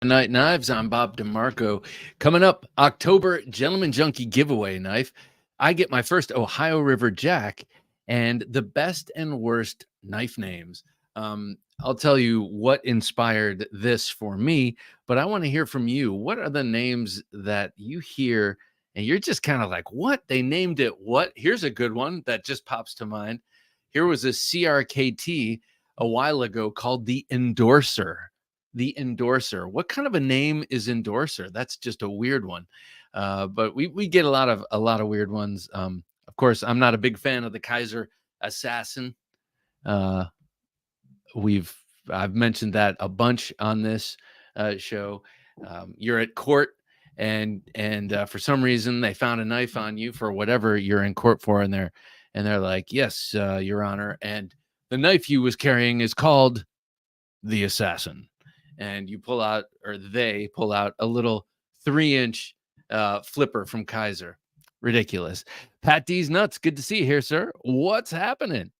Night Knives. I'm Bob DeMarco. Coming up, October Gentleman Junkie giveaway knife. I get my first Ohio River Jack and the best and worst knife names. I'll tell you what inspired this for me, but I want to hear from you. What are the names that you hear and you're just kind of like, what? They named it what? Here's a good one that just pops to mind. Here was a CRKT a while ago called the Endorser. The Endorser. What kind of a name is Endorser? That's just a weird one. But we get a lot of weird ones. Of course, I'm not a big fan of the Kaiser Assassin. I've mentioned that a bunch on this show. You're at court, and for some reason they found a knife on you for whatever you're in court for, and they're like, yes, Your Honor, and the knife you was carrying is called the Assassin. And you pull out, or they pull out, a little 3-inch flipper from Kaiser. Ridiculous. Pat D's Nuts, good to see you here, sir. What's happening?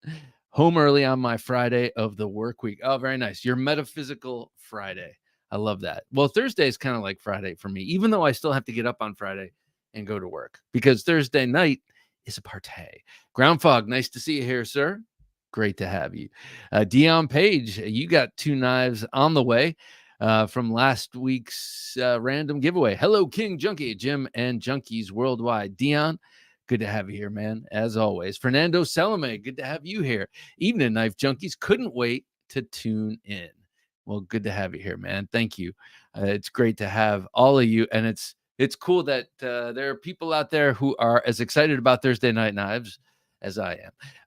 Home early on my Friday of the work week. Oh, very nice. Your metaphysical Friday. I love that. Well, Thursday is kind of like Friday for me, even though I still have to get up on Friday and go to work, because Thursday night is a party. Ground Fog, nice to see you here, sir. Great to have you. Dion Page, you got 2 knives on the way from last week's random giveaway. Hello, King Junkie, Jim and Junkies Worldwide. Dion, good to have you here, man, as always. Fernando Salome, good to have you here. Evening, Knife Junkies. Couldn't wait to tune in. Well, good to have you here, man. Thank you. It's great to have all of you, and it's cool that there are people out there who are as excited about Thursday Night Knives as I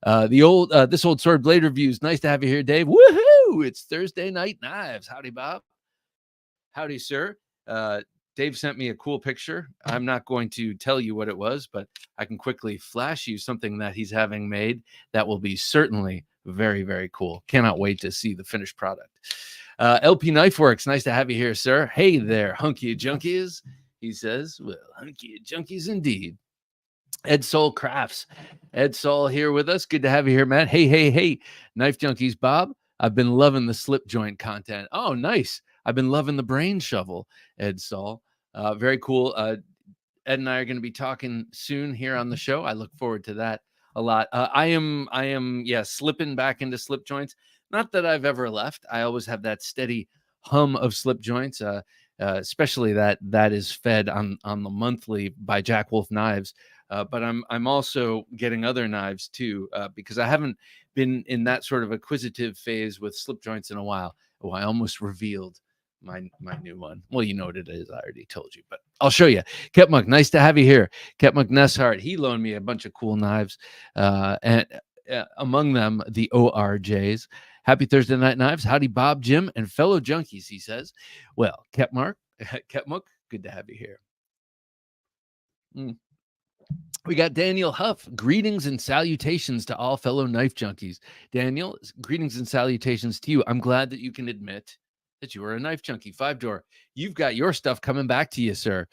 am. This old sword blade reviews. Nice to have you here, Dave. Woohoo! It's Thursday Night Knives. Howdy, Bob. Howdy, sir. Dave sent me a cool picture. I'm not going to tell you what it was, but I can quickly flash you something that he's having made that will be certainly very, very cool. Cannot wait to see the finished product. LP Knife Works. Nice to have you here, sir. Hey there, hunky junkies. He says, well, hunky junkies indeed. Ed Soul Crafts. Ed Soul here with us. Good to have you here, Matt. Hey, Knife Junkies, Bob. I've been loving the slip joint content. Oh, nice. I've been loving the brain shovel, Ed Soul. Very cool. Ed and I are going to be talking soon here on the show. I look forward to that a lot. I am, slipping back into slip joints. Not that I've ever left. I always have that steady hum of slip joints, especially that is fed on the monthly by Jack Wolf Knives. But I'm also getting other knives too, because I haven't been in that sort of acquisitive phase with slip joints in a while. Oh, I almost revealed my new one. Well, you know what it is. I already told you, but I'll show you. Ketmuk, nice to have you here. Ketmuk Neshart, he loaned me a bunch of cool knives, and among them the ORJs. Happy Thursday Night Knives. Howdy, Bob, Jim, and fellow junkies, he says. Well, Ketmuk, good to have you here. We got Daniel Huff. Greetings and salutations to all fellow knife junkies. Daniel, greetings and salutations to you. I'm glad that you can admit that you are a knife junkie. 5-door. You've got your stuff coming back to you, sir.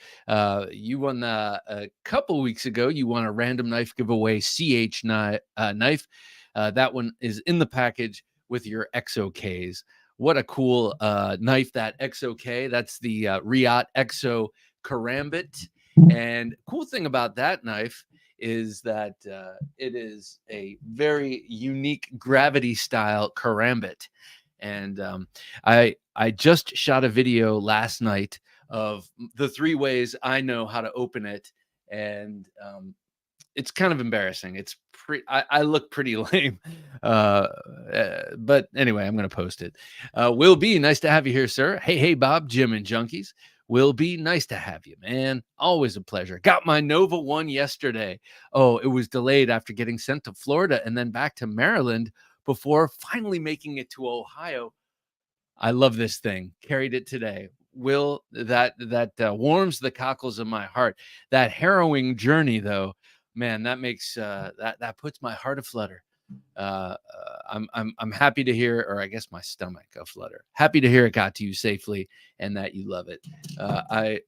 You won a couple weeks ago. You won a random knife giveaway CH knife. That one is in the package with your XOKs. What a cool knife, that XOK. That's the Riot XO Karambit. And cool thing about that knife is that it is a very unique gravity style karambit. And I just shot a video last night of the 3 ways I know how to open it. And it's kind of embarrassing. It's I look pretty lame. But anyway, I'm going to post it. Will B, nice to have you here, sir. Hey, Bob, Jim, and Junkies. Will be nice to have you, man. Always a pleasure. Got my Nova 1 yesterday. Oh, it was delayed after getting sent to Florida and then back to Maryland before finally making it to Ohio. I love this thing. Carried it today. Will, that warms the cockles of my heart. That harrowing journey, though, man, that makes that puts my heart aflutter. I'm happy to hear, or I guess my stomach aflutter. Happy to hear it got to you safely and that you love it. I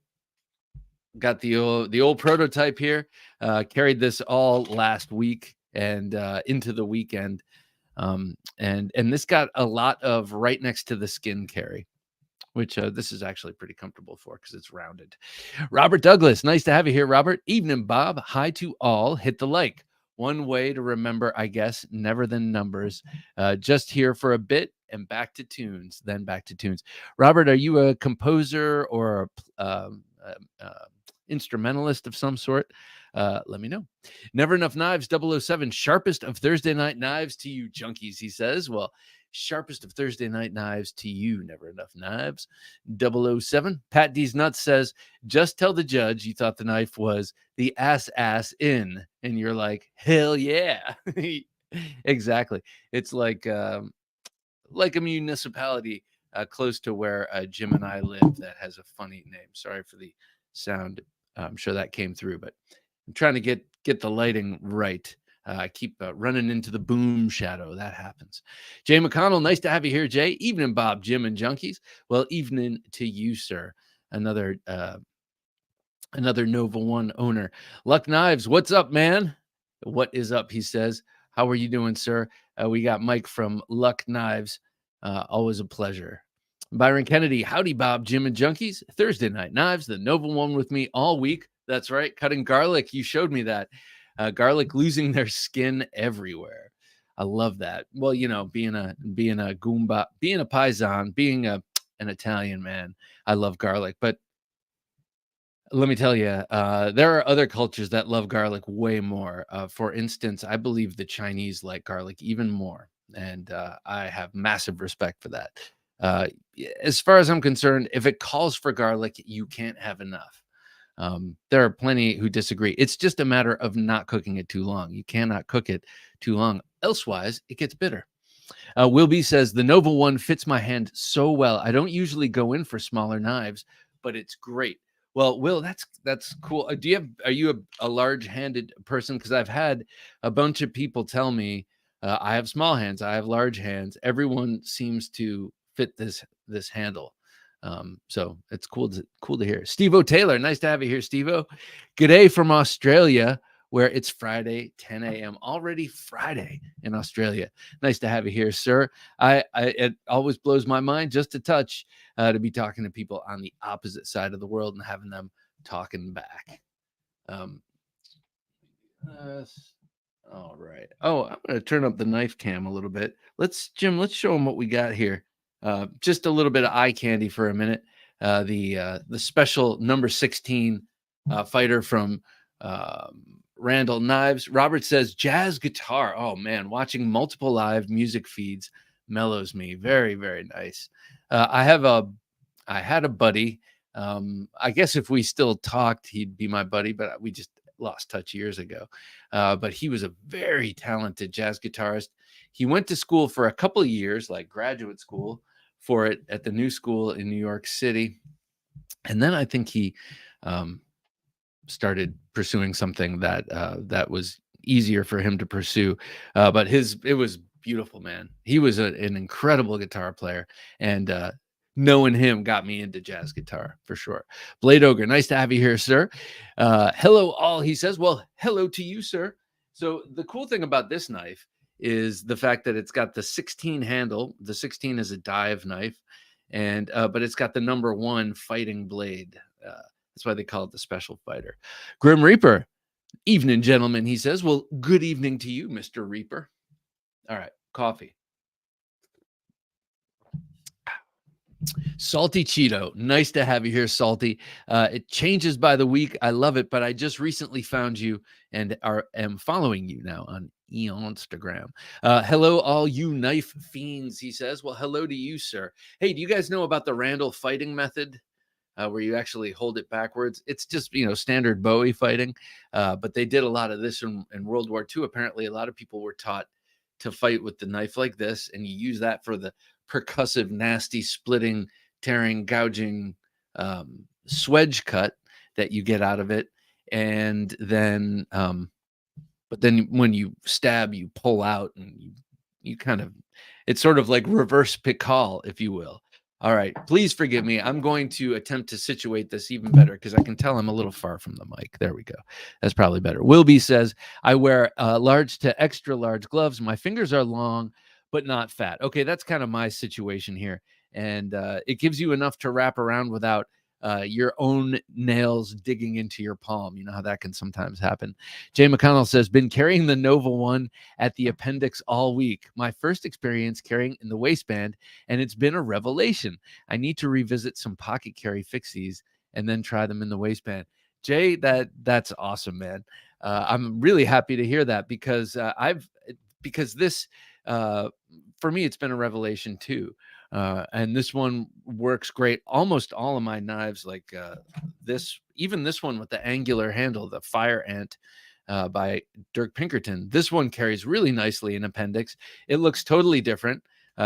got the old prototype here. Carried this all last week and into the weekend. And this got a lot of right next to the skin carry. which this is actually pretty comfortable for because it's rounded. Robert Douglas, nice to have you here, Robert. Evening, Bob. Hi to all. Hit the like. One way to remember, I guess, never the numbers. Just here for a bit and back to tunes, then back to tunes. Robert, are you a composer or instrumentalist of some sort? Let me know. Never Enough Knives 007, sharpest of Thursday night knives to you junkies, he says. Well, sharpest of Thursday night knives to you, Never Enough Knives 007. Pat D's Nuts says, just tell the judge you thought the knife was the ass in, and you're like, hell yeah. Exactly. It's like a municipality close to where Jim and I live that has a funny name. Sorry for the sound. I'm sure that came through, but I'm trying to get the lighting right. I keep running into the boom shadow. That happens. Jay McConnell, nice to have you here, Jay. Evening, Bob, Jim, and Junkies. Well, evening to you, sir. Another Nova One owner. Luck Knives, what's up, man? What is up, he says. How are you doing, sir? We got Mike from Luck Knives. Always a pleasure. Byron Kennedy, howdy, Bob, Jim, and Junkies. Thursday Night Knives, the Nova One with me all week. That's right, cutting garlic. You showed me that. Garlic losing their skin everywhere. I love that. Well, you know, being a Goomba, being a Paisan, being an Italian man, I love garlic. But let me tell you, there are other cultures that love garlic way more. For instance, I believe the Chinese like garlic even more, and I have massive respect for that. As far as I'm concerned, if it calls for garlic, you can't have enough. There are plenty who disagree. It's just a matter of not cooking it too long. You cannot cook it too long. Elsewise, it gets bitter. Will B says, the Nova One fits my hand so well. I don't usually go in for smaller knives, but it's great. Well, Will, that's cool. Are you a large-handed person? Because I've had a bunch of people tell me I have small hands, I have large hands. Everyone seems to fit this handle. So it's cool to hear. Steve-O Taylor, nice to have you here, Steve-O. G'day from Australia, where it's Friday, 10 a.m. Already Friday in Australia. Nice to have you here, sir. It always blows my mind just a touch to be talking to people on the opposite side of the world and having them talking back. All right. Oh, I'm going to turn up the knife cam a little bit. Jim, let's show them what we got here. Just a little bit of eye candy for a minute. The special number 16 fighter from Randall Knives. Robert says jazz guitar. Oh man, watching multiple live music feeds mellows me. Very, very nice. I had a buddy. I guess if we still talked, he'd be my buddy, but we just lost touch years ago. But he was a very talented jazz guitarist. He went to school for a couple of years, like graduate school for it at the New School in New York City. And then I think he started pursuing something that was easier for him to pursue. But it was beautiful, man. He was an incredible guitar player, and knowing him got me into jazz guitar for sure. Blade Ogre, nice to have you here, sir. Hello all, he says. Well, hello to you, sir. So the cool thing about this knife is the fact that it's got the 16 handle. The 16 is a dive knife, and but it's got the number 1 fighting blade. That's why they call it the special fighter. Grim Reaper, evening, gentlemen, he says. Well, good evening to you, Mr. Reaper. All right, coffee. Salty Cheeto, nice to have you here, Salty. It changes by the week. I love it, but I just recently found you and am following you now on Instagram. Hello, all you knife fiends, he says. Well, hello to you, sir. Hey, do you guys know about the Randall fighting method? Where you actually hold it backwards. It's just, standard Bowie fighting. But they did a lot of this in World War II. Apparently, a lot of people were taught to fight with the knife like this, and you use that for the percussive, nasty, splitting, tearing, gouging swedge cut that you get out of it. And then, but then when you stab, you pull out, and you kind of, it's sort of like reverse Pical, if you will. All right, please forgive me. I'm going to attempt to situate this even better because I can tell I'm a little far from the mic. There we go. That's probably better. Wilby says, I wear large to extra large gloves. My fingers are long, but not fat. Okay, that's kind of my situation here. and it gives you enough to wrap around without your own nails digging into your palm. You know how that can sometimes happen. Jay McConnell says, been carrying the Nova One at the appendix all week. My first experience carrying in the waistband, and it's been a revelation. I need to revisit some pocket carry fixies and then try them in the waistband. Jay, that's awesome, man. I'm really happy to hear that because because this for me, it's been a revelation too. And this one works great. Almost all of my knives, like even this one with the angular handle, the Fire Ant by Dirk Pinkerton. This one carries really nicely in appendix. It looks totally different.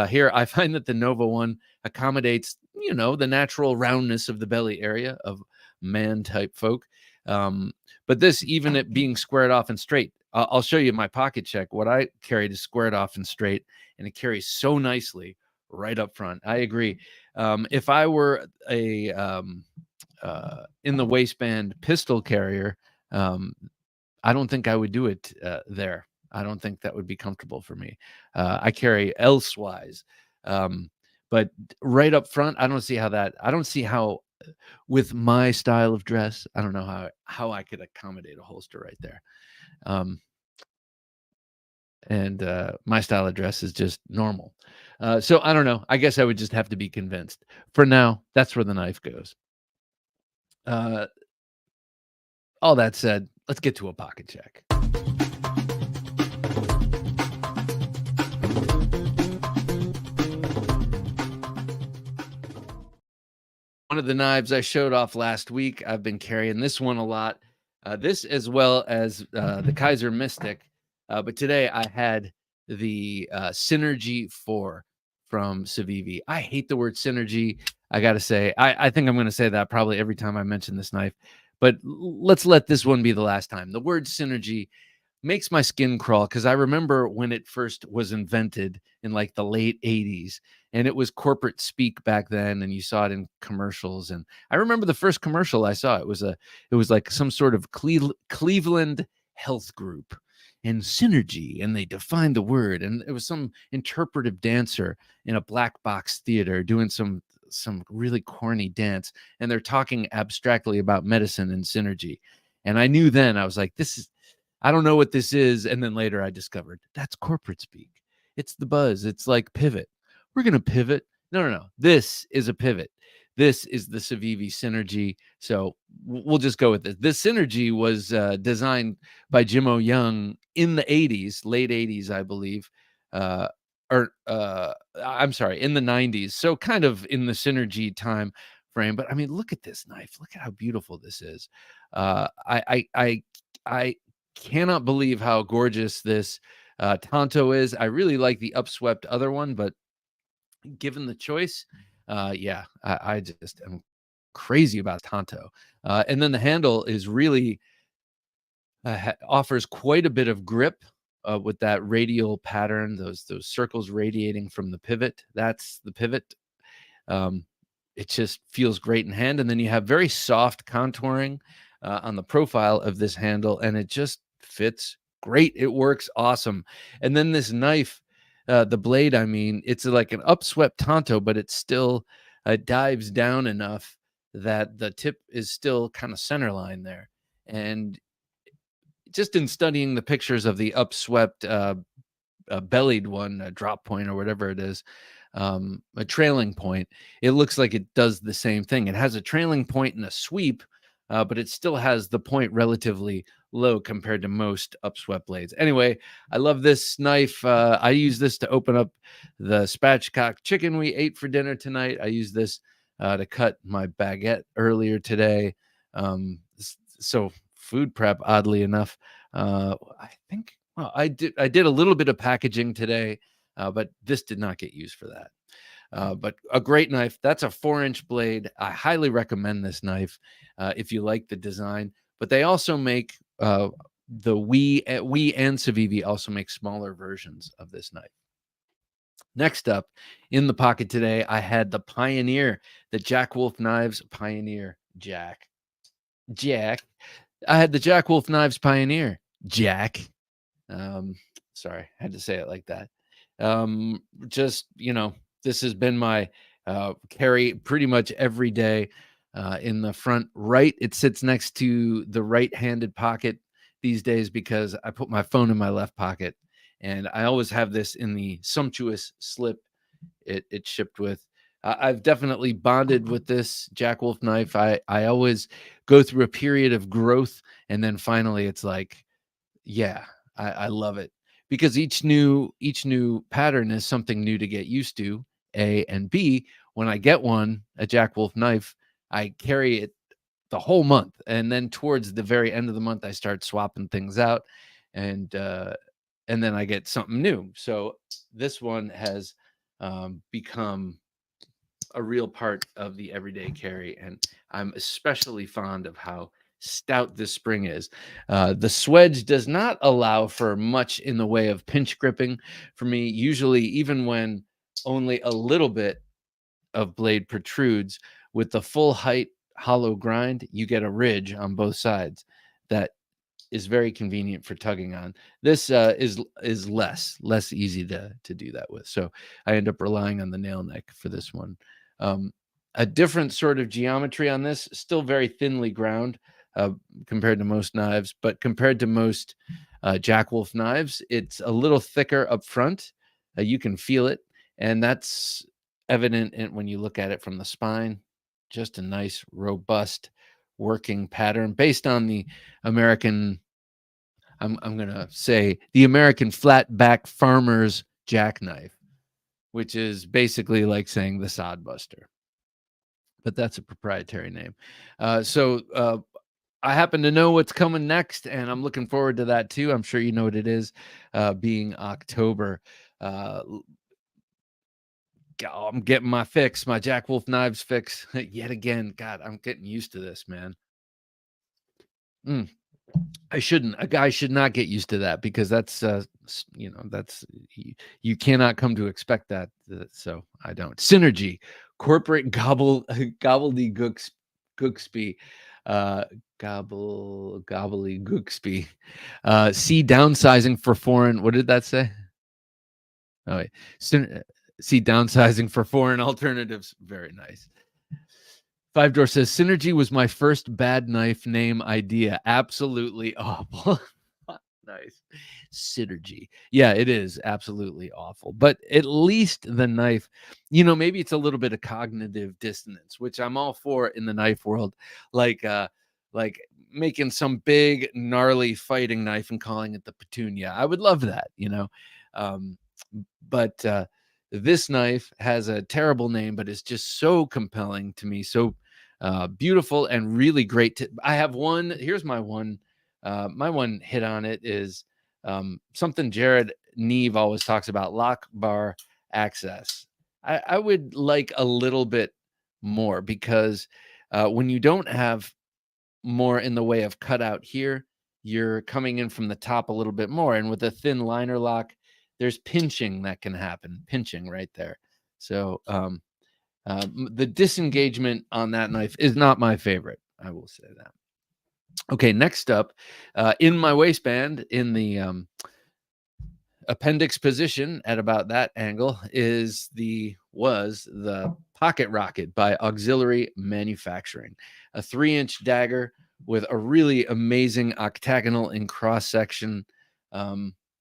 Here, I find that the Nova one accommodates, the natural roundness of the belly area of man type folk. But this, even it being squared off and straight, I'll show you my pocket check. What I carried is squared off and straight, and it carries so nicely right up front. I agree. If I were a in the waistband pistol carrier, I don't think I would do it there. I don't think that would be comfortable for me. I carry elsewise, but right up front, I don't see how with my style of dress, I don't know how I could accommodate a holster right there. And my style of dress is just normal. So I don't know. I guess I would just have to be convinced. For now, that's where the knife goes. All that said, let's get to a pocket check. One of the knives I showed off last week, I've been carrying this one a lot. This as well as the Kaiser Mystic. But today I had the Synergy 4 from Civivi. I hate the word synergy. I got to say, I think I'm going to say that probably every time I mention this knife. But let's let this one be the last time. The word synergy makes my skin crawl because I remember when it first was invented in like the late 80s, and it was corporate speak back then, and you saw it in commercials. And I remember the first commercial I saw, it was like some sort of Cleveland health group and synergy, and they defined the word, and it was some interpretive dancer in a black box theater doing some really corny dance, and they're talking abstractly about medicine and synergy. And I knew then, I was like, I don't know what this is. And then later I discovered that's corporate speak. It's the buzz. It's like pivot. We're going to pivot. No. This is a pivot. This is the Civivi Synergy. So we'll just go with this. This Synergy was designed by Jimmo Young in the 80s, late 80s, I believe. I'm sorry, in the 90s. So kind of in the Synergy time frame. But I mean, look at this knife. Look at how beautiful this is. I cannot believe how gorgeous this Tonto is. I really like the upswept other one, but given the choice, I just am crazy about Tonto. And then the handle is really offers quite a bit of grip with that radial pattern, those circles radiating from the pivot. That's the pivot. It just feels great in hand. And then you have very soft contouring on the profile of this handle, and it just fits great. It works awesome. And then this knife, the blade, I mean, it's like an upswept Tonto, but it still dives down enough that the tip is still kind of centerline there. And just in studying the pictures of the upswept bellied one, a drop point or whatever it is, a trailing point, it looks like it does the same thing. It has a trailing point and a sweep, but it still has the point relatively low compared to most upswept blades. Anyway, I love this knife. I use this to open up the spatchcock chicken we ate for dinner tonight. I use this to cut my baguette earlier today. So food prep, oddly enough. I think I did a little bit of packaging today, but this did not get used for that. But a great knife. That's a 4-inch blade. I highly recommend this knife if you like the design. But they also make we and Civivi also make smaller versions of this knife. Next up in the pocket today, I had the Pioneer, the Jack Wolf Knives Pioneer Jack. I had the Jack Wolf Knives Pioneer Jack. Sorry, I had to say it like that. Just, this has been my carry pretty much every day. In the front right, it sits next to the right-handed pocket these days because I put my phone in my left pocket, and I always have this in the sumptuous slip it shipped with. I've definitely bonded with this Jack Wolf knife. I always go through a period of growth, and then finally it's like, yeah, I love it because each new pattern is something new to get used to. A and B, when I get one, a Jack Wolf knife, I carry it the whole month, and then towards the very end of the month, I start swapping things out, and then I get something new. So this one has become a real part of the everyday carry, and I'm especially fond of how stout this spring is. The swedge does not allow for much in the way of pinch gripping for me. Usually, even when only a little bit of blade protrudes, with the full height hollow grind, you get a ridge on both sides that is very convenient for tugging on. This is less easy to do that with. So I end up relying on the nail neck for this one. Um, a different sort of geometry on this, still very thinly ground uh, compared to most knives, but compared to most Jack Wolf knives, it's a little thicker up front. You can feel it, and that's evident when you look at it from the spine. Just a nice, robust working pattern based on the American, I'm gonna say the American flat back farmer's jackknife, which is basically like saying the sodbuster, but that's a proprietary name. So I happen to know what's coming next, and I'm looking forward to that too. I'm sure you know what it is, being October. Uh, I'm getting my fix, my Jack Wolf knives fix yet again. God, I'm getting used to this, man. Mm. I shouldn't. A guy should not get used to that because that's, that's you cannot come to expect that. So I don't. Synergy, corporate gobbledygooks, gooksby, uh, gobbledygooksby. See downsizing for foreign. What did that say? Oh, wait. See downsizing for foreign alternatives. Very nice. Five Door says Synergy was my first bad knife name idea. Absolutely awful. Nice. Synergy. Yeah, it is absolutely awful. But at least the knife, maybe it's a little bit of cognitive dissonance, which I'm all for in the knife world. Like making some big gnarly fighting knife and calling it the Petunia. I would love that. Um, but this knife has a terrible name, but it's just so compelling to me. So beautiful and really great. I have one. Here's my one. My one hit on it is something Jared Neve always talks about: lock bar access. I would like a little bit more because when you don't have more in the way of cutout here, you're coming in from the top a little bit more. And with a thin liner lock, there's pinching that can happen, pinching right there. So the disengagement on that knife is not my favorite. I will say that. Okay, next up, in my waistband, in the appendix position at about that angle, was the Pocket Rocket by Auxiliary Manufacturing, a 3-inch dagger with a really amazing octagonal in cross section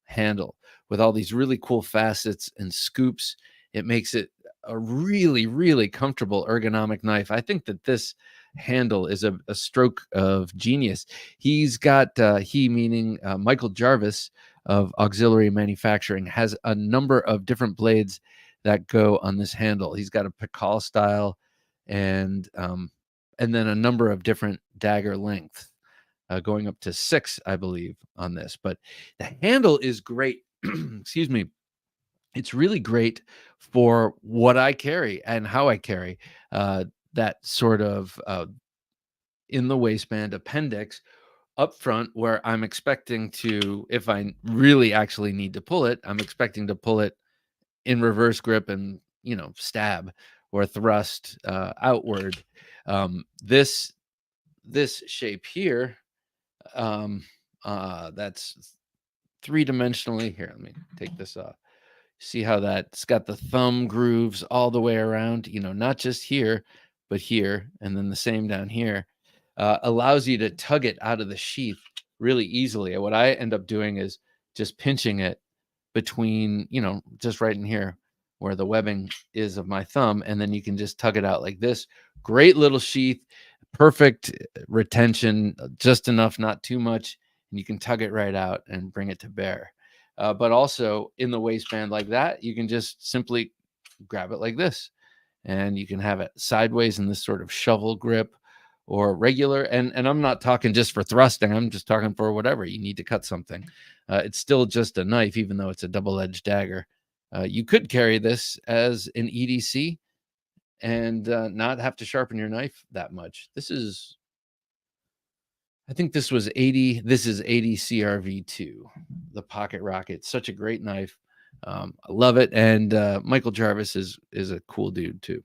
handle with all these really cool facets and scoops. It makes it a really, really comfortable ergonomic knife. I think that this handle is a stroke of genius. He's got he meaning Michael Jarvis of Auxiliary Manufacturing has a number of different blades that go on this handle. He's got a Pikal style and then a number of different dagger lengths, going up to 6, I believe, on this. But the handle is great. Excuse me. It's really great for what I carry and how I carry that sort of in the waistband appendix up front, where I'm expecting to, if I really actually need to pull it, I'm expecting to pull it in reverse grip and, stab or thrust outward. This shape here, that's three-dimensionally. Here, let me take this off. See how that's got the thumb grooves all the way around, not just here, but here, and then the same down here. Allows you to tug it out of the sheath really easily. And what I end up doing is just pinching it between, just right in here where the webbing is of my thumb. And then you can just tug it out like this. Great little sheath, perfect retention, just enough, not too much. And you can tug it right out and bring it to bear. But also in the waistband like that, you can just simply grab it like this, and you can have it sideways in this sort of shovel grip or regular. And I'm not talking just for thrusting. I'm just talking for whatever you need to cut something. It's still just a knife, even though it's a double-edged dagger. You could carry this as an EDC and not have to sharpen your knife that much. I think this was 80. This is 80 CRV2, the Pocket Rocket. Such a great knife. I love it. And Michael Jarvis is a cool dude too.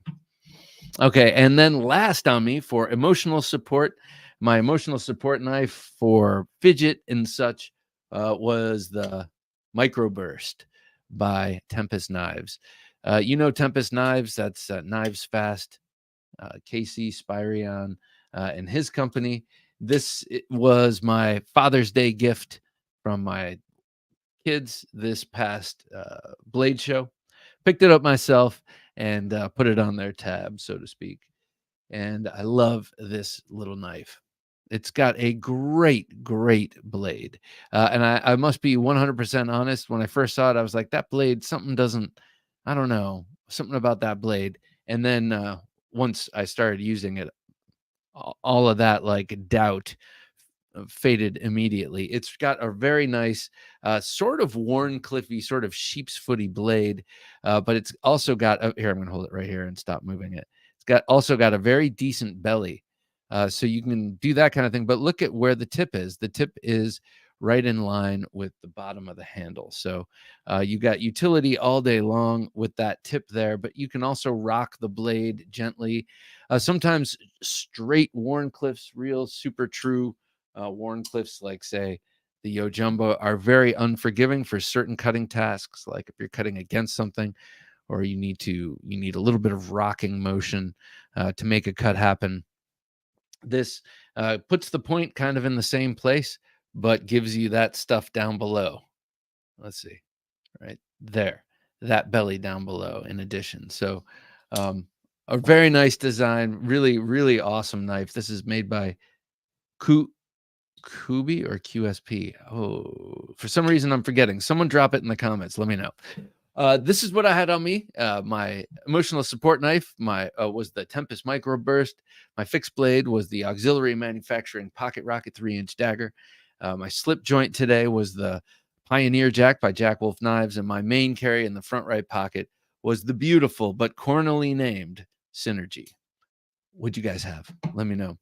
Okay, and then last on me for emotional support, my emotional support knife for fidget and such was the Microburst by Tempest Knives. Tempest Knives, that's Knives Fast, KC Spyrion, and his company. This was my Father's Day gift from my kids this past Blade show. Picked it up myself and put it on their tab, so to speak. And I love this little knife. It's got a great, great blade. And I must be 100% honest. When I first saw it, I was like, that blade, I don't know, something about that blade. And then once I started using it, all of that like doubt faded immediately. It's got a very nice, sort of Warncliffy, sort of sheep's footy blade, but it's also got here. I'm going to hold it right here and stop moving it. It's also got a very decent belly, so you can do that kind of thing. But look at where the tip is. The tip is right in line with the bottom of the handle. So you got utility all day long with that tip there, but you can also rock the blade gently. Sometimes straight Warncliffs, real super true Warncliffs, like say the Yo Jumbo, are very unforgiving for certain cutting tasks, like if you're cutting against something or you need a little bit of rocking motion to make a cut happen. This puts the point kind of in the same place, but gives you that stuff down below. Let's see, right there, that belly down below in addition. So a very nice design, really, really awesome knife. This is made by Kubi or QSP. Oh, for some reason I'm forgetting. Someone drop it in the comments. Let me know. This is what I had on me. My emotional support knife was the Tempest Microburst. My fixed blade was the Auxiliary Manufacturing Pocket Rocket 3-inch dagger. My slip joint today was the Pioneer Jack by Jack Wolf Knives, and my main carry in the front right pocket was the beautiful but cornily named Synergy. What'd you guys have? Let me know.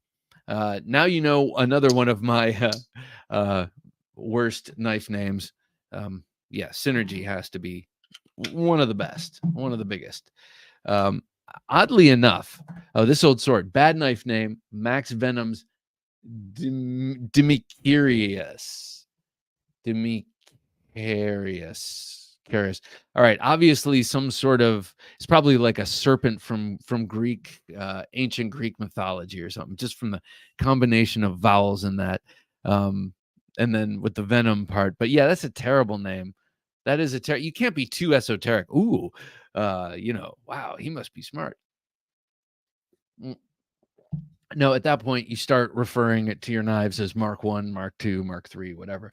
Now you know another one of my worst knife names. Synergy has to be one of the best, one of the biggest. Oddly enough, this old sword, bad knife name, Max Venom's Demicarius. All right, obviously some sort of, it's probably like a serpent from Greek, ancient Greek mythology or something, just from the combination of vowels in that, and then with the venom part. But yeah, that's a terrible name. That is you can't be too esoteric. Ooh, wow, he must be smart. No, at that point, you start referring it to your knives as Mark 1, Mark 2, Mark 3, whatever.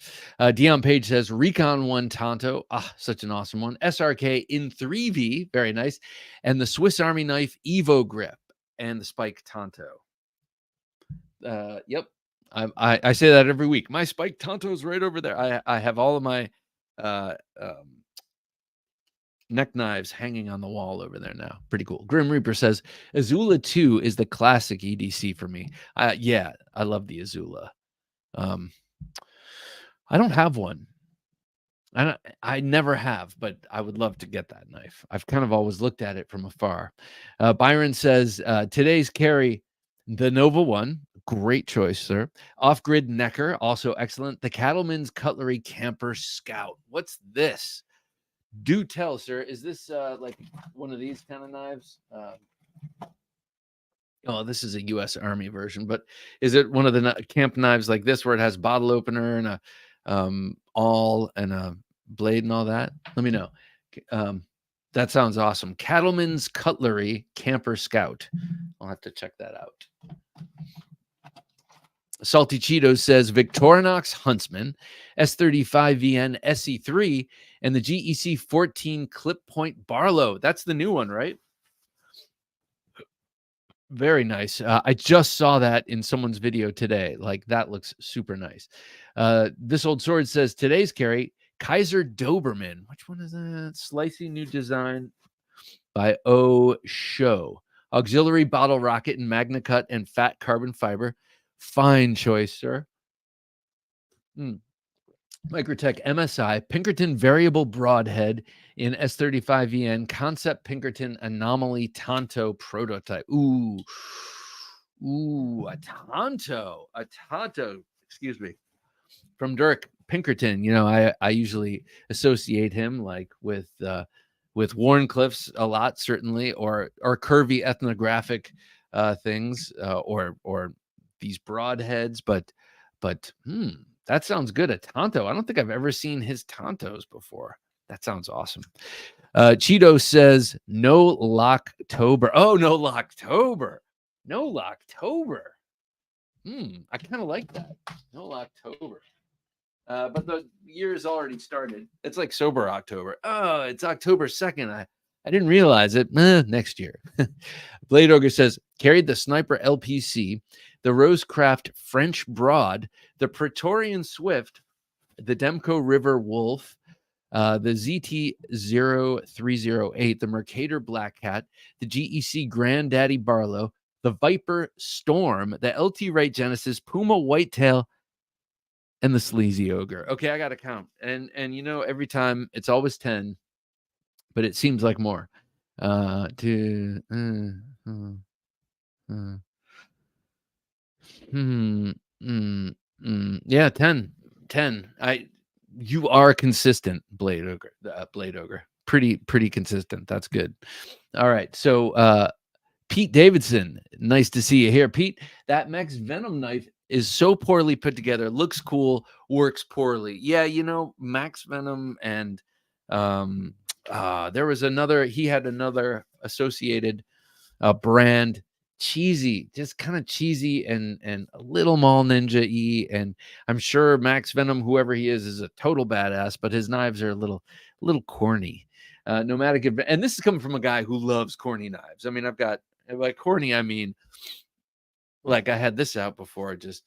Dion Page says, Recon 1 Tonto. Ah, such an awesome one. SRK in 3V. Very nice. And the Swiss Army knife Evo Grip and the Spike Tonto. Yep. I say that every week. My Spike Tonto's right over there. I have all of my neck knives hanging on the wall over there now. Pretty cool. Grim Reaper says Azula 2 is the classic EDC for me. Yeah, I love the Azula. I don't have one. I never have, but I would love to get that knife. I've kind of always looked at it from afar. Byron says today's carry, the Nova 1. Great choice, sir. Off-grid Necker, also excellent. The Cattleman's Cutlery Camper Scout. What's this? Do tell, sir. Is this like one of these kind of knives? Oh, this is a U.S. Army version, but is it one of the camp knives like this where it has bottle opener and a awl and a blade and all that? Let me know. That sounds awesome. Cattleman's Cutlery Camper Scout. I'll have to check that out. Salty Cheetos says Victorinox Huntsman, S35VN SE3, and the GEC 14 Clip Point Barlow. That's the new one, right? Very nice. I just saw that in someone's video today. Like, that looks super nice. This Old Sword says today's carry, Kaiser Doberman. Which one is that? Slicey new design by O Show. Auxiliary bottle rocket in Magna Cut and fat carbon fiber. Fine choice, sir. Microtech MSI Pinkerton variable broadhead in S35VN concept Pinkerton anomaly Tonto prototype. Ooh, a Tonto. Excuse me. From Dirk Pinkerton. You know, I usually associate him like with Warncliffs a lot, certainly, or curvy ethnographic things, or these broadheads, but that sounds good. A Tonto. I don't think I've ever seen his Tontos before. That sounds awesome. Cheeto says no Locktober. Oh, no Locktober. No Locktober. I kind of like that. No Locktober. But the year has already started. It's like sober October. Oh, it's October 2nd. I didn't realize it. Next year. Blade Ogre says, carried the Sniper LPC, the Rosecraft French Broad, the Praetorian Swift, the Demco River Wolf, the ZT0308, the Mercator Black Cat, the GEC Granddaddy Barlow, the Viper Storm, the LT Wright Genesis, Puma Whitetail, and the Sleazy Ogre. Okay, I got to count. And you know, every time it's always 10, but it seems like more. Yeah, 10. You are consistent, Blade Ogre. Pretty consistent. That's good. All right. So Pete Davidson, nice to see you here. Pete, that Max Venom knife is so poorly put together, looks cool, works poorly. Yeah, you know, Max Venom and there was he had another associated brand, cheesy, just kind of cheesy and a little Mall Ninja-y. And I'm sure Max Venom, whoever he is a total badass, but his knives are a little corny. Nomadic, and this is coming from a guy who loves corny knives. I mean, I've got, like, corny, I mean, like, I had this out before just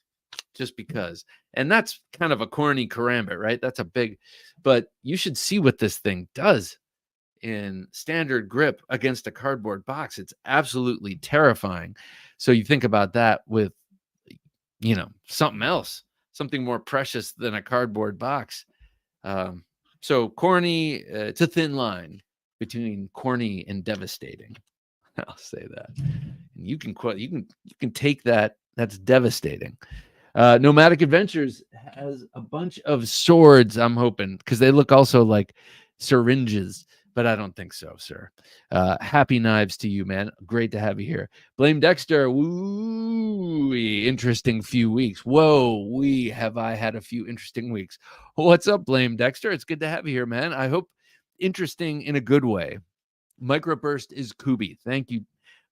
because, and that's kind of a corny karambit, right? That's a big, but you should see what this thing does in standard grip against a cardboard box. It's absolutely terrifying. So you think about that with, you know, something else, something more precious than a cardboard box. So corny, it's a thin line between corny and devastating. I'll say that. And you can take that. That's devastating. Nomadic Adventures has a bunch of swords, I'm hoping, because they look also like syringes, but I don't think so, sir. Happy knives to you, man. Great to have you here. Blame Dexter. Woo, interesting few weeks. Whoa, I had a few interesting weeks. What's up, Blame Dexter? It's good to have you here, man. I hope interesting in a good way. Microburst is Kubi. Thank you,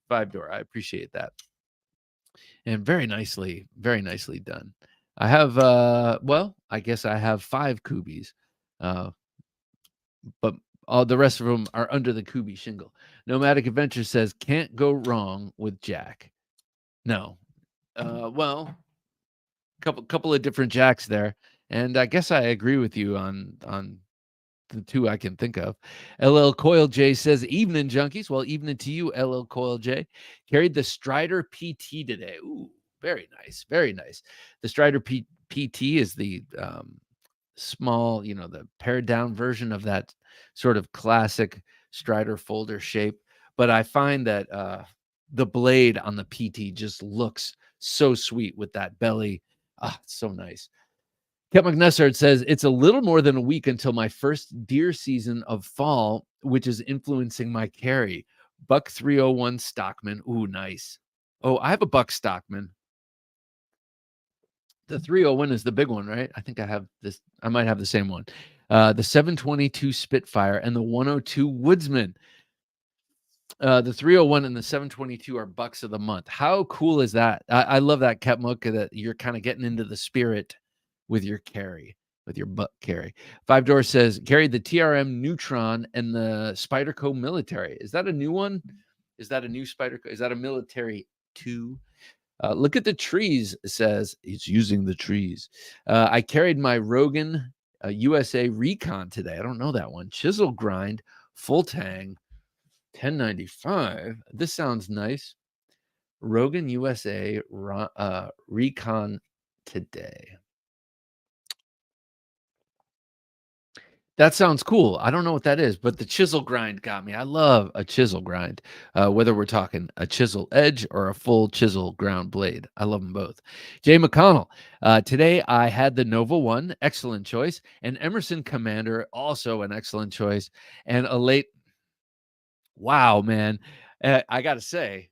Five Door. I appreciate that. And very nicely done. I have, I guess I have 5 Kubis, but all the rest of them are under the Kubi shingle. Nomadic Adventure says, can't go wrong with Jack. No. Couple of different Jacks there. And I guess I agree with you on the 2 I can think of. LL Coil J says, evening junkies. Well, evening to you, LL Coil J. Carried the Strider PT today. Ooh, very nice. Very nice. The Strider PT is the small, you know, the pared down version of that sort of classic Strider folder shape. But I find that the blade on the PT just looks so sweet with that belly. It's so nice. Ket McNessard says, it's a little more than a week until my first deer season of fall, which is influencing my carry. Buck 301 Stockman. Ooh, nice. Oh, I have a Buck Stockman. The 301 is the big one, right? I think I have this. I might have the same one. The 722 Spitfire and the 102 Woodsman. The 301 and the 722 are bucks of the month. How cool is that? I love that, Ketmuk, that you're kind of getting into the spirit with your carry, with your buck carry. Five Door says, carried the TRM Neutron and the Spyderco Military. Is that a new one? Is that a new Spyderco? Is that a military 2? Look at the trees, says. He's using the trees. I carried my Rogan USA Recon today. I don't know that one. Chisel grind, full tang, 1095. This sounds nice. Rogan USA Recon today. That sounds cool. I don't know what that is, but the chisel grind got me. I love a chisel grind, whether we're talking a chisel edge or a full chisel ground blade. I love them both. Jay McConnell, today I had the Nova 1, excellent choice, and Emerson Commander, also an excellent choice, and a late. Wow, man. I got to say,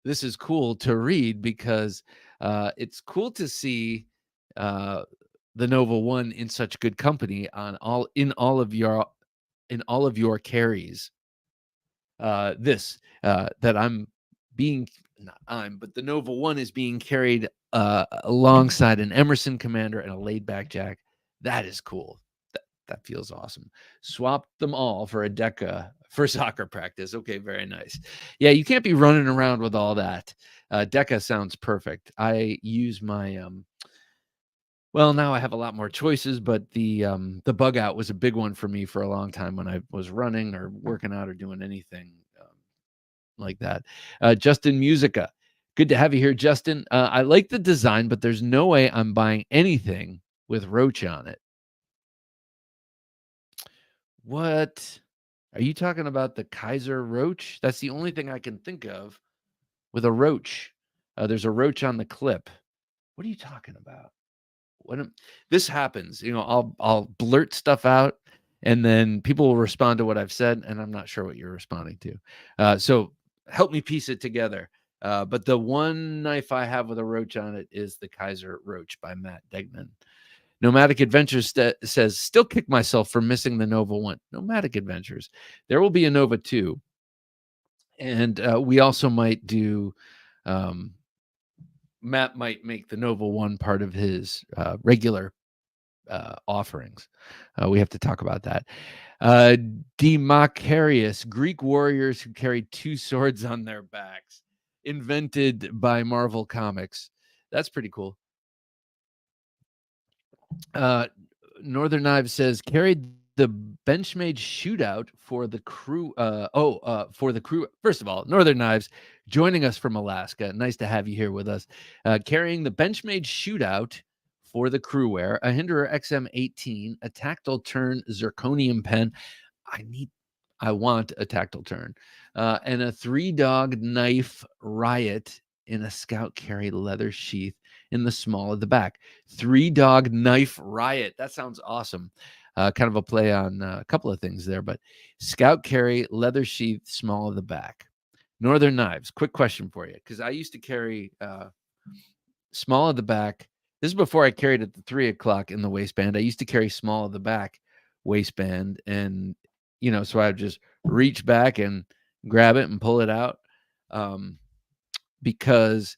this is cool to read because it's cool to see the Nova 1 in such good company in all of your carries. That I'm being not I'm, but the Nova 1 is being carried alongside an Emerson Commander and a laid back Jack. That is cool. That feels awesome. Swapped them all for a Deca for soccer practice. Okay, very nice. Yeah, you can't be running around with all that. Deca sounds perfect. I use my well, now I have a lot more choices, but the bug out was a big one for me for a long time when I was running or working out or doing anything like that. Justin Musica, good to have you here, Justin. I like the design, but there's no way I'm buying anything with roach on it. What? Are you talking about the Kaiser roach? That's the only thing I can think of with a roach. There's a roach on the clip. What are you talking about? This happens, I'll blurt stuff out, and then people will respond to what I've said, and I'm not sure what you're responding to. So help me piece it together. But the one knife I have with a roach on it is the Kaiser Roach by Matt Degman. Nomadic Adventures says, still kick myself for missing the Nova 1. Nomadic Adventures. There will be a Nova 2. And we also might do, Matt might make the Nova 1 part of his regular offerings. We have to talk about that. Demacarius, Greek warriors who carried 2 swords on their backs, invented by Marvel Comics. That's pretty cool. Northern Knives says, carried the Benchmade shootout for the crew. For the crew. First of all, Northern Knives joining us from Alaska. Nice to have you here with us. Carrying the Benchmade shootout for the crew wear, a Hinderer XM18, a tactile turn zirconium pen. I want a tactile turn, and a 3-dog knife riot in a scout carry leather sheath in the small of the back. 3-dog knife riot. That sounds awesome. Kind of a play on a couple of things there, but scout carry leather sheath, small of the back. Northern Knives. Quick question for you, because I used to carry small of the back. This is before I carried at the 3 o'clock in the waistband. I used to carry small of the back waistband, and so I would just reach back and grab it and pull it out. Because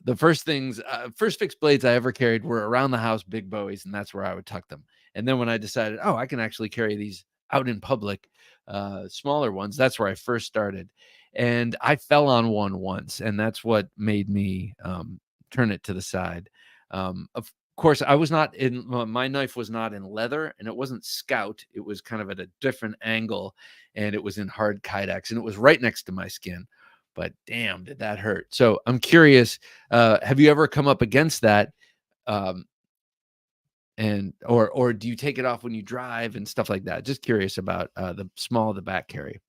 the first fixed blades I ever carried were around the house, big Bowies, and that's where I would tuck them. And then when I decided, I can actually carry these out in public, smaller ones, that's where I first started. And I fell on one once, and that's what made me turn it to the side. Of course, my knife was not in leather, and it wasn't scout. It was kind of at a different angle, and it was in hard kydex, and it was right next to my skin. But damn, did that hurt. So I'm curious, have you ever come up against that? Or do you take it off when you drive and stuff like that? Just curious about the small of the back carry.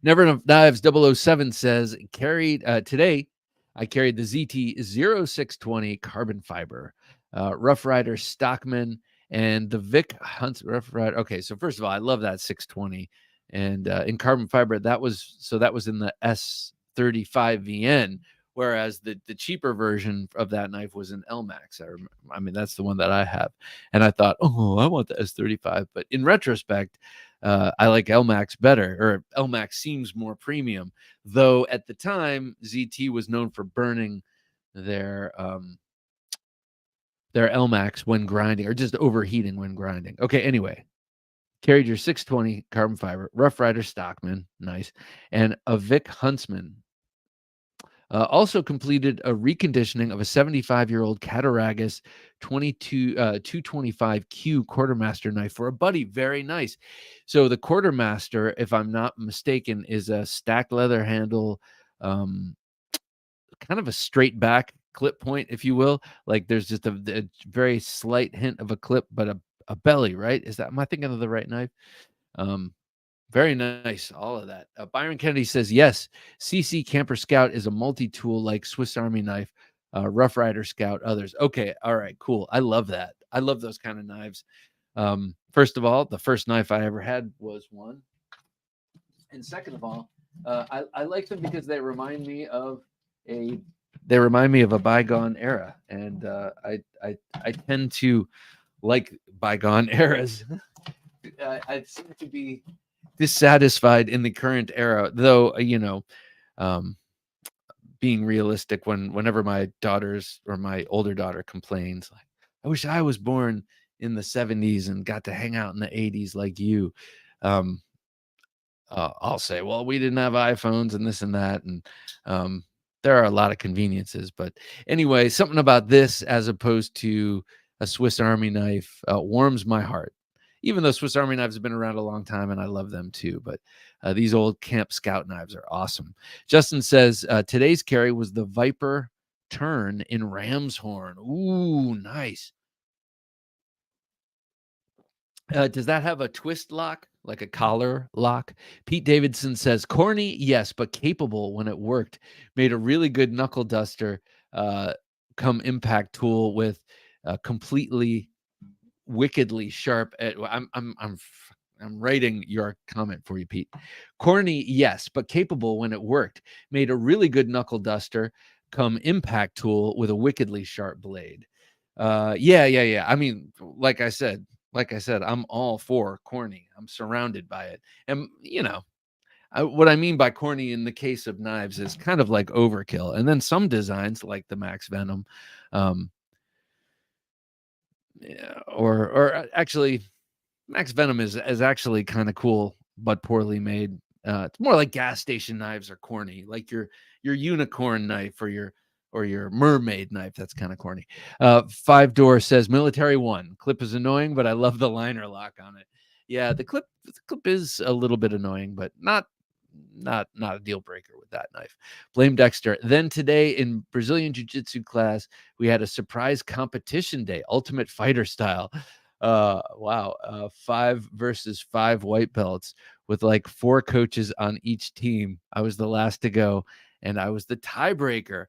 Never Enough Knives 007 says, today I carried the ZT 0620 carbon fiber. Rough Rider Stockman, and the Vic Hunt Rough Rider. Okay, so first of all, I love that 620, and in carbon fiber, that was in the S35VN, whereas the cheaper version of that knife was an LMAX. I mean, that's the one that I have, and I thought, oh, I want the S35, but in retrospect, I like LMAX better, or LMAX seems more premium, though at the time ZT was known for burning their LMAX when grinding, or just overheating when grinding. Okay, anyway, carried your 620 carbon fiber, Rough Rider Stockman, nice, and a Vic Huntsman. Also completed a reconditioning of a 75-year-old Cattaraugus 225Q quartermaster knife for a buddy. Very nice. So the quartermaster, if I'm not mistaken, is a stacked leather handle, kind of a straight back clip point, if you will. Like there's just a very slight hint of a clip, but a belly, right? Am I thinking of the right knife? Very nice, all of that. Byron Kennedy says, yes, CC Camper Scout is a multi-tool like Swiss Army knife, Rough Rider Scout, others. Okay, all right, cool. I love that. I love those kind of knives. First of all, the first knife I ever had was one. And second of all, I like them because they remind me of a bygone era. And I tend to like bygone eras. I seem to be dissatisfied in the current era, though, being realistic, whenever my daughters or my older daughter complains, like, I wish I was born in the 70s and got to hang out in the 80s like you. I'll say, well, we didn't have iPhones and this and that. And there are a lot of conveniences. But anyway, something about this as opposed to a Swiss Army knife warms my heart. Even though Swiss Army knives have been around a long time and I love them too. But these old Camp Scout knives are awesome. Justin says, today's carry was the Viper Turn in Ram's Horn. Ooh, nice. Does that have a twist lock, like a collar lock? Pete Davidson says, corny, yes, but capable when it worked. Made a really good knuckle duster, come impact tool with completely wickedly sharp. I'm writing your comment for you, Pete. Corny, yes, but capable when it worked. Made a really good knuckle duster, come impact tool with a wickedly sharp blade. Yeah. I mean, like I said, I'm all for corny. I'm surrounded by it. And, what I mean by corny in the case of knives is kind of like overkill. And then some designs, like the Max Venom, or actually, Max Venom is actually kind of cool, but poorly made. It's more like gas station knives are corny, like your unicorn knife or your mermaid knife. That's kind of corny. 5-Door says military one. Clip is annoying, but I love the liner lock on it. Yeah, the clip is a little bit annoying, but not a deal breaker with that knife. Blame Dexter. Then today in Brazilian Jiu-Jitsu class, we had a surprise competition day, Ultimate Fighter style. Wow. 5 versus 5 white belts with like 4 coaches on each team. I was the last to go and I was the tiebreaker.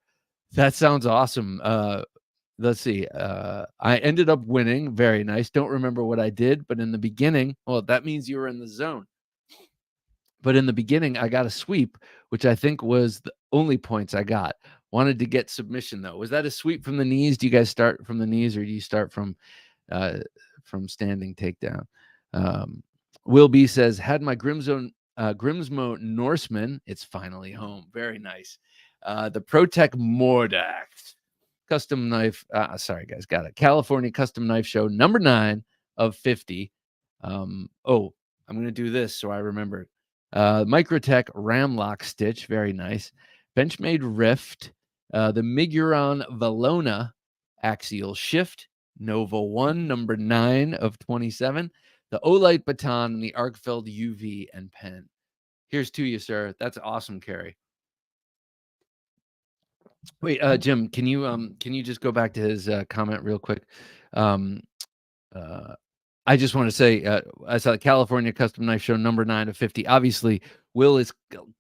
That sounds awesome. Let's see. I ended up winning. Very nice. Don't remember what I did, but in the beginning, well, that means you were in the zone. But in the beginning, I got a sweep, which I think was the only points I got. Wanted to get submission though. Was that a sweep from the knees? Do you guys start from the knees, or do you start from standing takedown? Will B says, had my Grimsmo Norseman. It's finally home. Very nice. The Protec Mordax custom knife. Sorry guys, got it. California Custom Knife Show number 9 of 50. I'm gonna do this so I remember. Microtech Ram Lock Stitch, very nice. Benchmade Rift, the Miguron Valona Axial Shift, Nova 1, number 9 of 27, the Olight Baton, and the Arcfeld UV and pen. Here's to you, sir. That's awesome, Carrie. Wait, Jim, can you just go back to his comment real quick? I just want to say, I saw the California Custom Knife Show number 9 of 50. Obviously, Will is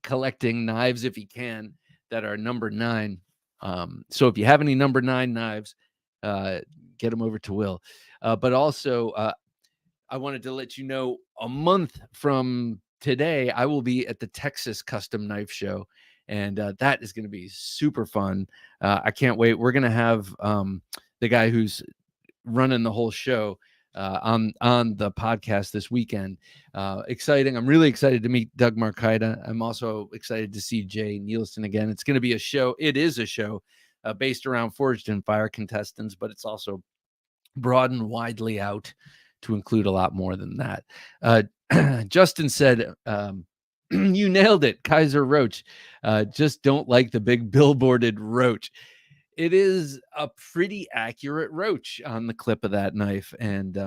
collecting knives if he can that are number 9. So if you have any number 9 knives, get them over to Will. But also, I wanted to let you know a month from today, I will be at the Texas Custom Knife Show, and that is going to be super fun. I can't wait. We're going to have the guy who's running the whole show on the podcast this weekend. Exciting. I'm really excited to meet Doug Markita. I'm also excited to see Jay Nielsen again. It's going to be a show. It is a show based around Forged in Fire contestants, but it's also broadened widely out to include a lot more than that. Justin said, you nailed it, Kaiser Roach. Just don't like the big billboarded roach. It is a pretty accurate roach on the clip of that knife. And,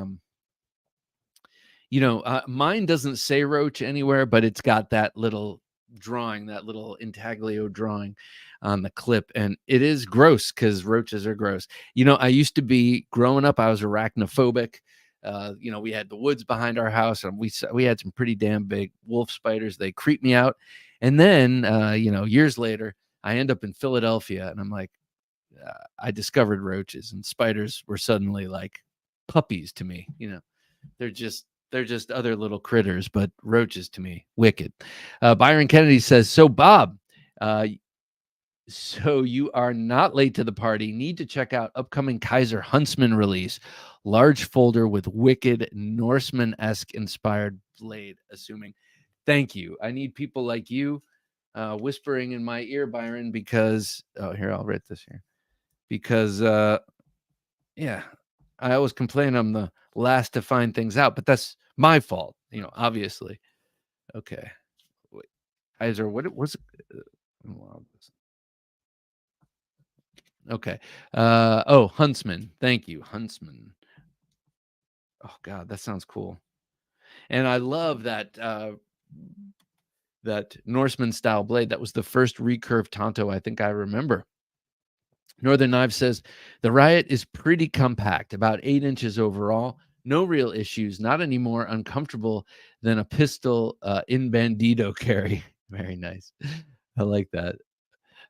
mine doesn't say roach anywhere, but it's got that little drawing, that little intaglio drawing on the clip. And it is gross because roaches are gross. I used to be, growing up, I was arachnophobic. We had the woods behind our house, and we had some pretty damn big wolf spiders. They creeped me out. And then, years later, I end up in Philadelphia, and I'm like, I discovered roaches, and spiders were suddenly like puppies to me. They're just other little critters, but roaches to me, wicked. Byron Kennedy says, so Bob, so you are not late to the party. Need to check out upcoming Kaiser Huntsman release. Large folder with wicked Norseman-esque inspired blade, assuming. Thank you. I need people like you whispering in my ear, Byron, because, here, I'll write this here. Because, I always complain I'm the last to find things out, but that's my fault, obviously. Okay. Wait. Kaiser, what was it? Okay. Huntsman. Thank you. Huntsman. Oh God, that sounds cool. And I love that that Norseman style blade. That was the first recurve Tonto I think I remember. Northern Knives says the Riot is pretty compact, about 8 inches overall. No real issues, not any more uncomfortable than a pistol in Bandido carry. Very nice. I like that.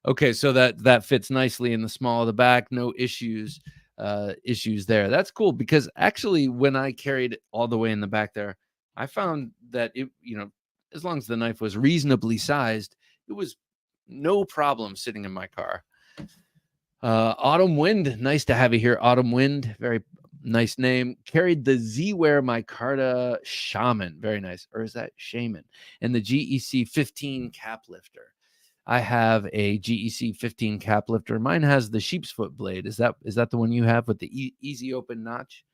Okay, so that fits nicely in the small of the back. No issues there. That's cool, because actually when I carried it all the way in the back there, I found that it, as long as the knife was reasonably sized, it was no problem sitting in my car. Autumn Wind, nice to have you here. Autumn Wind, very nice name. Carried the Z-Wear Micarta Shaman, very nice. Or is that Shaman? And the GEC 15 cap lifter. I have a GEC 15 cap lifter. Mine has the sheep's foot blade. Is that the one you have with the easy open notch?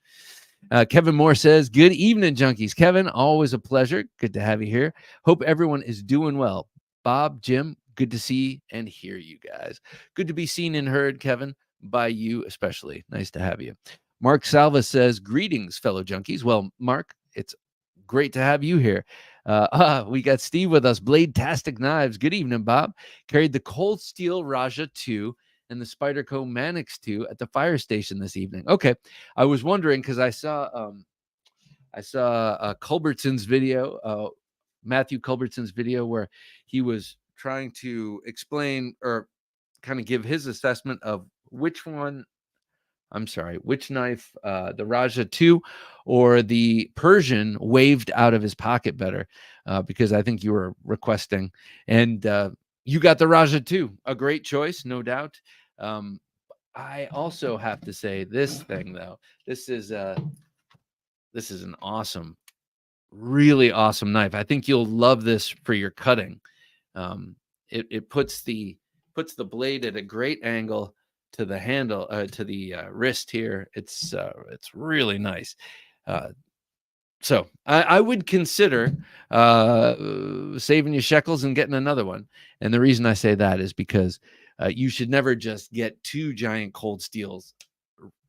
Kevin Moore says, good evening, junkies. Kevin, always a pleasure. Good to have you here. Hope everyone is doing well. Bob, Jim, good to see and hear you guys. Good to be seen and heard, Kevin, by you especially. Nice to have you. Mark Salva says, greetings, fellow junkies. Well, Mark, it's great to have you here. We got Steve with us. Blade-tastic Knives. Good evening, Bob. Carried the Cold Steel Raja 2 and the Spyderco Manix 2 at the fire station this evening. Okay, I was wondering because I saw Culbertson's video, Matthew Culbertson's video, where he was trying to explain or kind of give his assessment of which knife, the Raja 2 or the Persian waved out of his pocket better, because I think you were requesting, and you got the Raja 2, a great choice, no doubt. I also have to say this thing, though. This is an awesome, really awesome knife. I think you'll love this for your cutting. It puts the blade at a great angle to the handle, to the wrist here. It's really nice. So I would consider saving your shekels and getting another one. And the reason I say that is because you should never just get 2 giant cold steels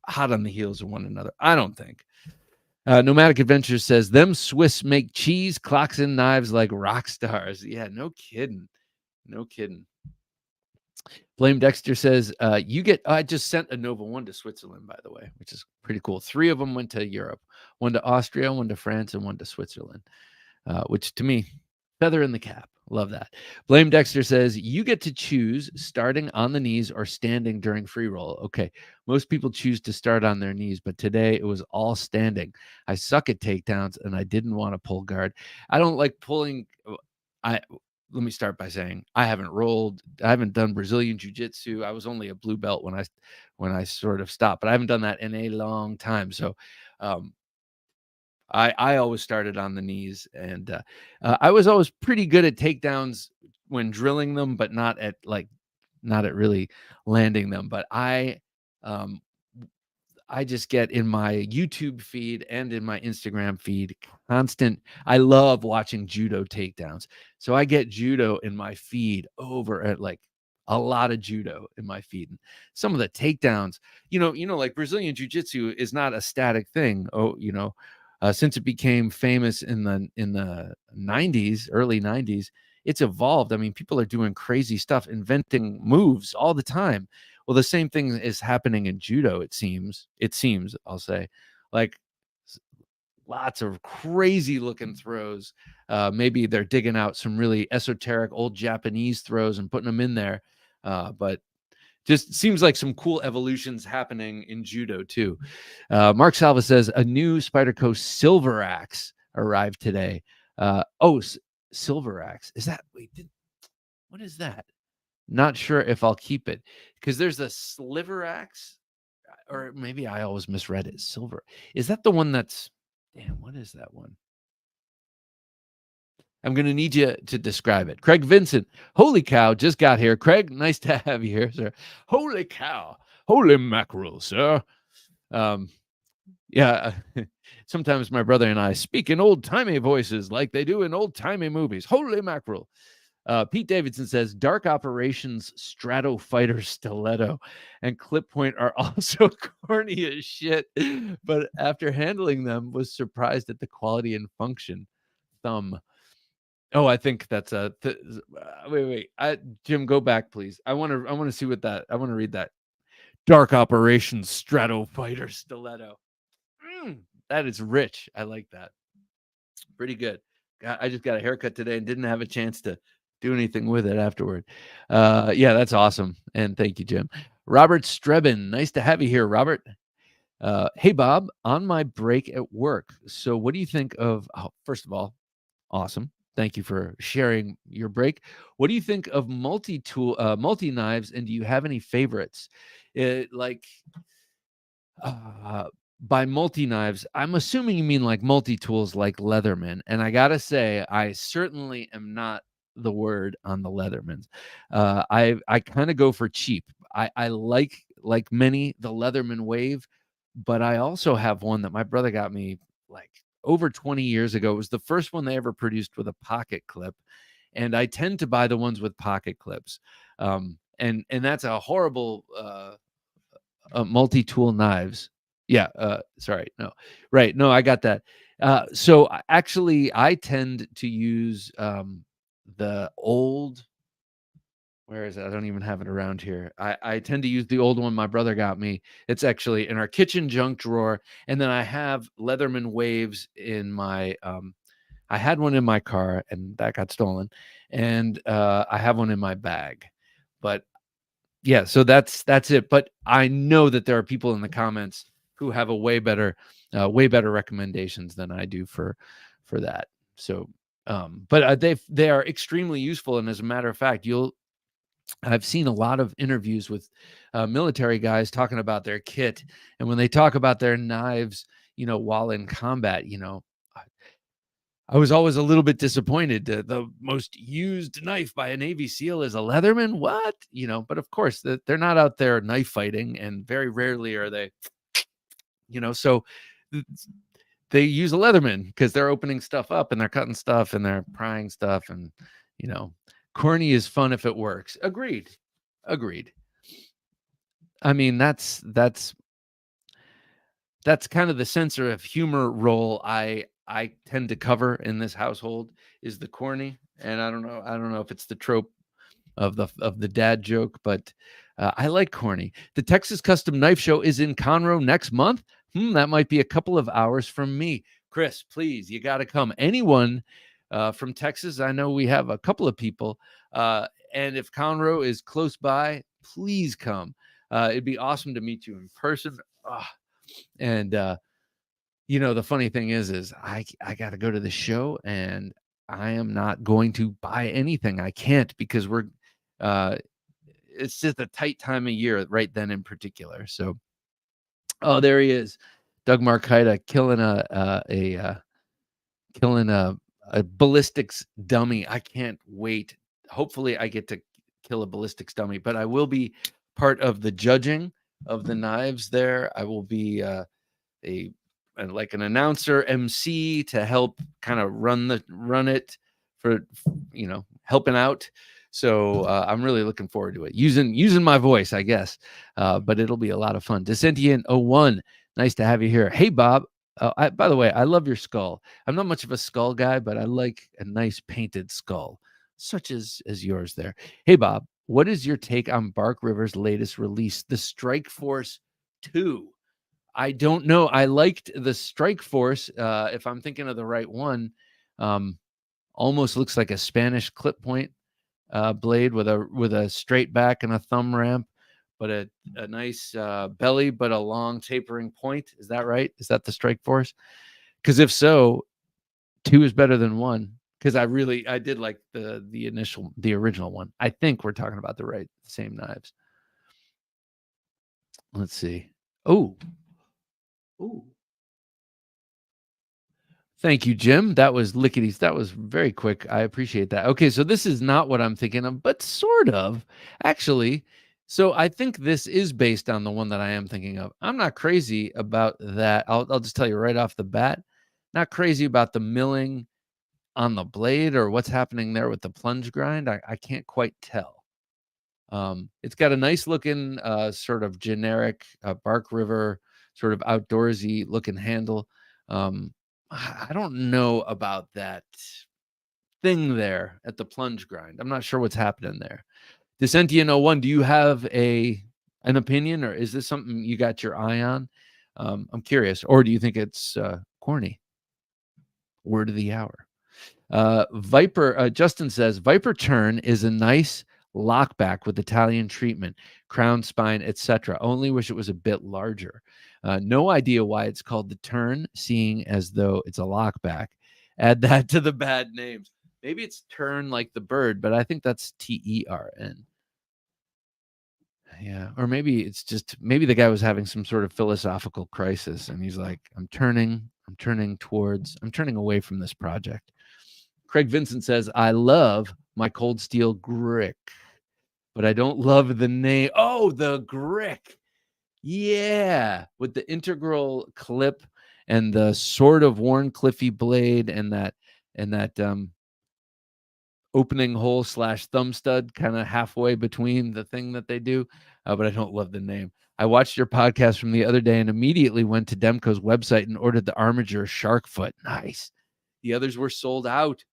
hot on the heels of one another. I don't think. Nomadic Adventures says, them Swiss make cheese, clocks, and knives like rock stars. Yeah, no kidding. No kidding. Blame Dexter says, I just sent a Nova 1 to Switzerland, by the way, which is pretty cool. 3 of them went to Europe, 1 to Austria, 1 to France, and 1 to Switzerland, which to me, feather in the cap. Love that. Blame Dexter says, you get to choose starting on the knees or standing during free roll. Okay. Most people choose to start on their knees, but today it was all standing. I suck at takedowns and I didn't want to pull guard. I don't like pulling. Let me start by saying I haven't rolled. I haven't done Brazilian jiu-jitsu. I was only a blue belt when I sort of stopped, but I haven't done that in a long time. So, I always started on the knees, and I was always pretty good at takedowns when drilling them, but not at really landing them. But um, I just get in my YouTube feed and in my Instagram feed constant. I love watching judo takedowns. So I get judo in my feed over at like a lot of judo in my feed. And some of the takedowns, like Brazilian jiu-jitsu is not a static thing. Since it became famous in the 90s, early 90s, it's evolved. I mean, people are doing crazy stuff, inventing moves all the time. Well, the same thing is happening in judo, it seems. I'll say, like lots of crazy looking throws. Maybe they're digging out some really esoteric old Japanese throws and putting them in there. But just seems like some cool evolutions happening in judo too. Mark Salva says a new Spyderco silver axe arrived today. Silver axe. Is that, what is that? Not sure if I'll keep it because there's a sliver axe, or maybe I always misread it. Silver. Is that the one that's, damn, what is that one? I'm going to need you to describe it. Craig Vincent, holy cow, just got here. Craig, nice to have you here, sir. Holy cow. Holy mackerel, sir. Yeah, sometimes my brother and I speak in old-timey voices like they do in old-timey movies. Holy mackerel. Pete Davidson says Dark Operations Strato Fighter Stiletto and Clip Point are also corny as shit, but after handling them was surprised at the quality and function. Thumb. Oh, I think that's a wait. Jim, go back, please. I want to see what that. I want to read that. Dark Operations Strato Fighter Stiletto. That is rich. I like that. Pretty good. I just got a haircut today and didn't have a chance to do anything with it afterward. Yeah, that's awesome. And thank you, Jim. Robert Strebin, nice to have you here, Robert. Hey, Bob, on my break at work. So what do you think of, first of all, awesome. Thank you for sharing your break. What do you think of multi-knives, and do you have any favorites? By multi-knives, I'm assuming you mean like multi-tools like Leatherman. And I got to say, I certainly am not the word on the Leathermans. I kind of go for cheap. I like many, the Leatherman Wave, but I also have one that my brother got me like over 20 years ago. It was the first one they ever produced with a pocket clip. And I tend to buy the ones with pocket clips. And that's a horrible multi-tool knives. Yeah, sorry. No. Right. No, I got that. So actually I tend to use the old, where is it? I don't even have it around here. I tend to use the old one my brother got me. It's actually in our kitchen junk drawer. And then I have Leatherman Waves in my I had one in my car and that got stolen. And I have one in my bag. But yeah, so that's it. But I know that there are people in the comments who have a way better recommendations than I do for that. So, but they are extremely useful. And as a matter of fact, I've seen a lot of interviews with military guys talking about their kit, and when they talk about their knives, while in combat, I was always a little bit disappointed. The most used knife by a Navy SEAL is a Leatherman. What? But of course, they're not out there knife fighting, and very rarely are they, so they use a Leatherman because they're opening stuff up and they're cutting stuff and they're prying stuff. And, corny is fun if it works. Agreed. I mean, that's kind of the sense of humor role I tend to cover in this household is the corny. And I don't know if it's the trope of the dad joke, but I like corny. The Texas Custom Knife Show is in Conroe next month. That might be a couple of hours from me. Chris, please, you got to come. Anyone from Texas. I know we have a couple of people. And if Conroe is close by, please come. It'd be awesome to meet you in person. And the funny thing is I got to go to the show, and I am not going to buy anything. I can't, because it's just a tight time of year right then in particular. So, oh, there he is, Doug Markita, killing a ballistics dummy. I can't wait. Hopefully I get to kill a ballistics dummy, but I will be part of the judging of the knives there. I will be like an announcer MC to help kind of run it for helping out. So I'm really looking forward to it, using my voice, I guess. But it'll be a lot of fun. Descendient 01, nice to have you here. Hey, Bob. By the way, I love your skull. I'm not much of a skull guy, but I like a nice painted skull, such as yours there. Hey, Bob, what is your take on Bark River's latest release, the Strike Force 2? I don't know. I liked the Strike Force. If I'm thinking of the right one, almost looks like a Spanish clip point blade with a straight back and a thumb ramp, but a nice belly, but a long tapering point. Is that right? Is that the Strike Force? Because if so, 2 is better than 1. Because I did like the original one. I think we're talking about the same knives. Let's see. Oh. Thank you, Jim. That was lickities. That was very quick. I appreciate that. Okay, so this is not what I'm thinking of, but sort of, actually. So I think this is based on the one that I am thinking of. I'm not crazy about that. I'll just tell you right off the bat, not crazy about the milling on the blade or what's happening there with the plunge grind. I can't quite tell. It's got a nice looking sort of generic Bark River sort of outdoorsy looking handle. I don't know about that thing there at the plunge grind. I'm not sure what's happening there. Descentient 01, do you have an opinion, or is this something you got your eye on? I'm curious. Or do you think it's corny? Word of the hour. Viper, Justin says, Viper Turn is a nice lockback with Italian treatment, crown, spine, etc. Only wish it was a bit larger. No idea why it's called the Turn, seeing as though it's a lockback. Add that to the bad names. Maybe it's Turn like the bird, but I think that's TERN. Yeah, or maybe it's just the guy was having some sort of philosophical crisis, and he's like, I'm turning away from this project. Craig Vincent says, I love my cold steel Grick, but I don't love the name. Oh, the Grick. Yeah. With the integral clip and the sort of worn Cliffy blade and that opening hole / thumb stud kind of halfway between the thing that they do. But I don't love the name. I watched your podcast from the other day and immediately went to Demco's website and ordered the Armiger Sharkfoot. Nice. The others were sold out.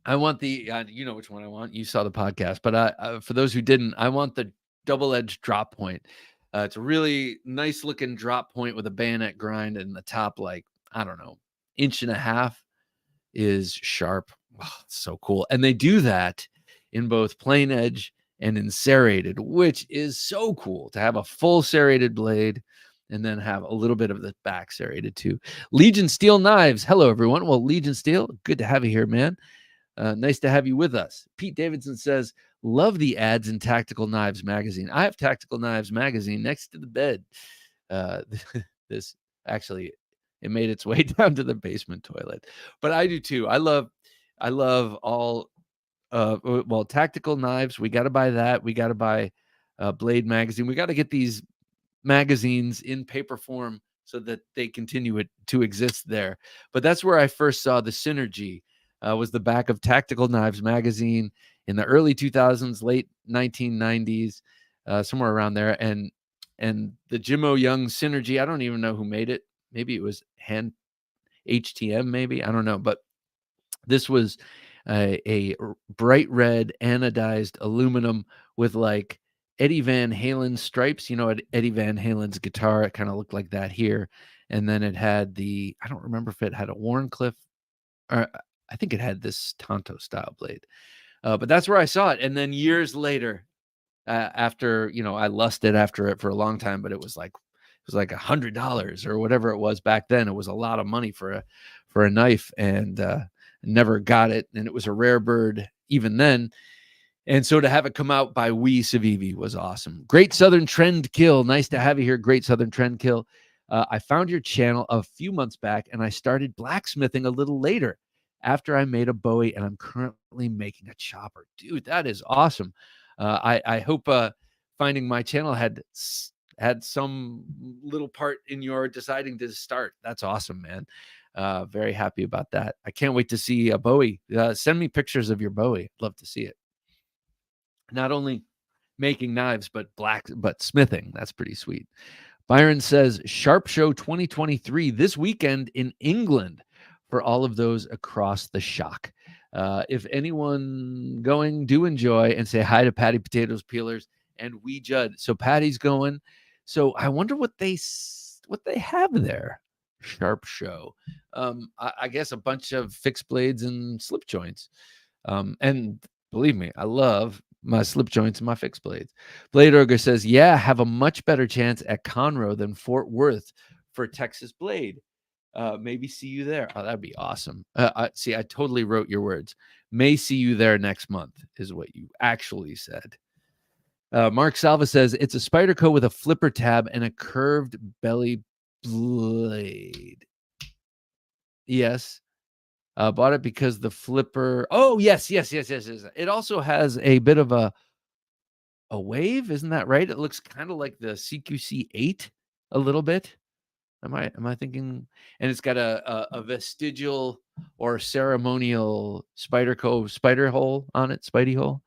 I want the, you know which one I want. You saw the podcast, but for those who didn't, I want the double-edged drop point. It's a really nice looking drop point with a bayonet grind, and the top, like, I don't know, 1.5 inches is sharp. Oh, it's so cool. And they do that in both plain edge and in serrated, which is so cool to have a full serrated blade and then have a little bit of the back serrated too. Legion Steel Knives. Hello, everyone. Well, Legion Steel, good to have you here, man. Nice to have you with us. Pete Davidson says, love the ads in Tactical Knives magazine. I have Tactical Knives magazine next to the bed. This actually, it made its way down to the basement toilet, but I do too. I love all, Tactical Knives. We got to buy that. We got to buy Blade magazine. We got to get these magazines in paper form so that they continue to exist there. But that's where I first saw the synergy. Was the back of Tactical Knives magazine in the early 2000s, late 1990s, somewhere around there. And the Jimmo Young synergy, I don't even know who made it. Maybe it was HTM, maybe. I don't know. But this was a bright red anodized aluminum with like Eddie Van Halen stripes. You know, Eddie Van Halen's guitar, it kind of looked like that here. and then it had I don't remember if it had a Wharncliffe, or I think it had this Tonto style blade. But that's where I saw it. And then years later, after, I lusted after it for a long time, but it was like $100 or whatever it was back then. It was a lot of money for a knife, and never got it. And it was a rare bird even then. And so to have it come out by Wee Savivi was awesome. Great Southern Trend Kill. Nice to have you here. Great Southern Trend Kill. I found your channel a few months back, and I started blacksmithing a little later after I made a Bowie, and I'm currently making a chopper. Dude, that is awesome. I hope finding my channel had some little part in your deciding to start. That's awesome, man. Very happy about that. I can't wait to see a Bowie. Send me pictures of your Bowie. I'd love to see it. Not only making knives, but smithing. That's pretty sweet. Byron says, Sharp Show 2023 this weekend in England for all of those across the shock. If anyone going, do enjoy, and say hi to Patty Potatoes Peelers and Wee Judd. So Patty's going. So I wonder what they have there. Sharp Show. I guess a bunch of fixed blades and slip joints. And believe me, I love my slip joints and my fixed blades. Blade Ogre says, yeah, have a much better chance at Conroe than Fort Worth for Texas Blade. Maybe see you there. Oh, that'd be awesome. I totally wrote your words. May see you there next month is what you actually said. Mark Salva says, it's a Spyderco with a flipper tab and a curved belly blade. Yes. Bought it because the flipper. Oh, yes. It also has a bit of a wave, isn't that right? It looks kind of like the CQC 8 a little bit. Am I thinking? And it's got a vestigial or ceremonial Spyderco spider hole on it, Spidey hole.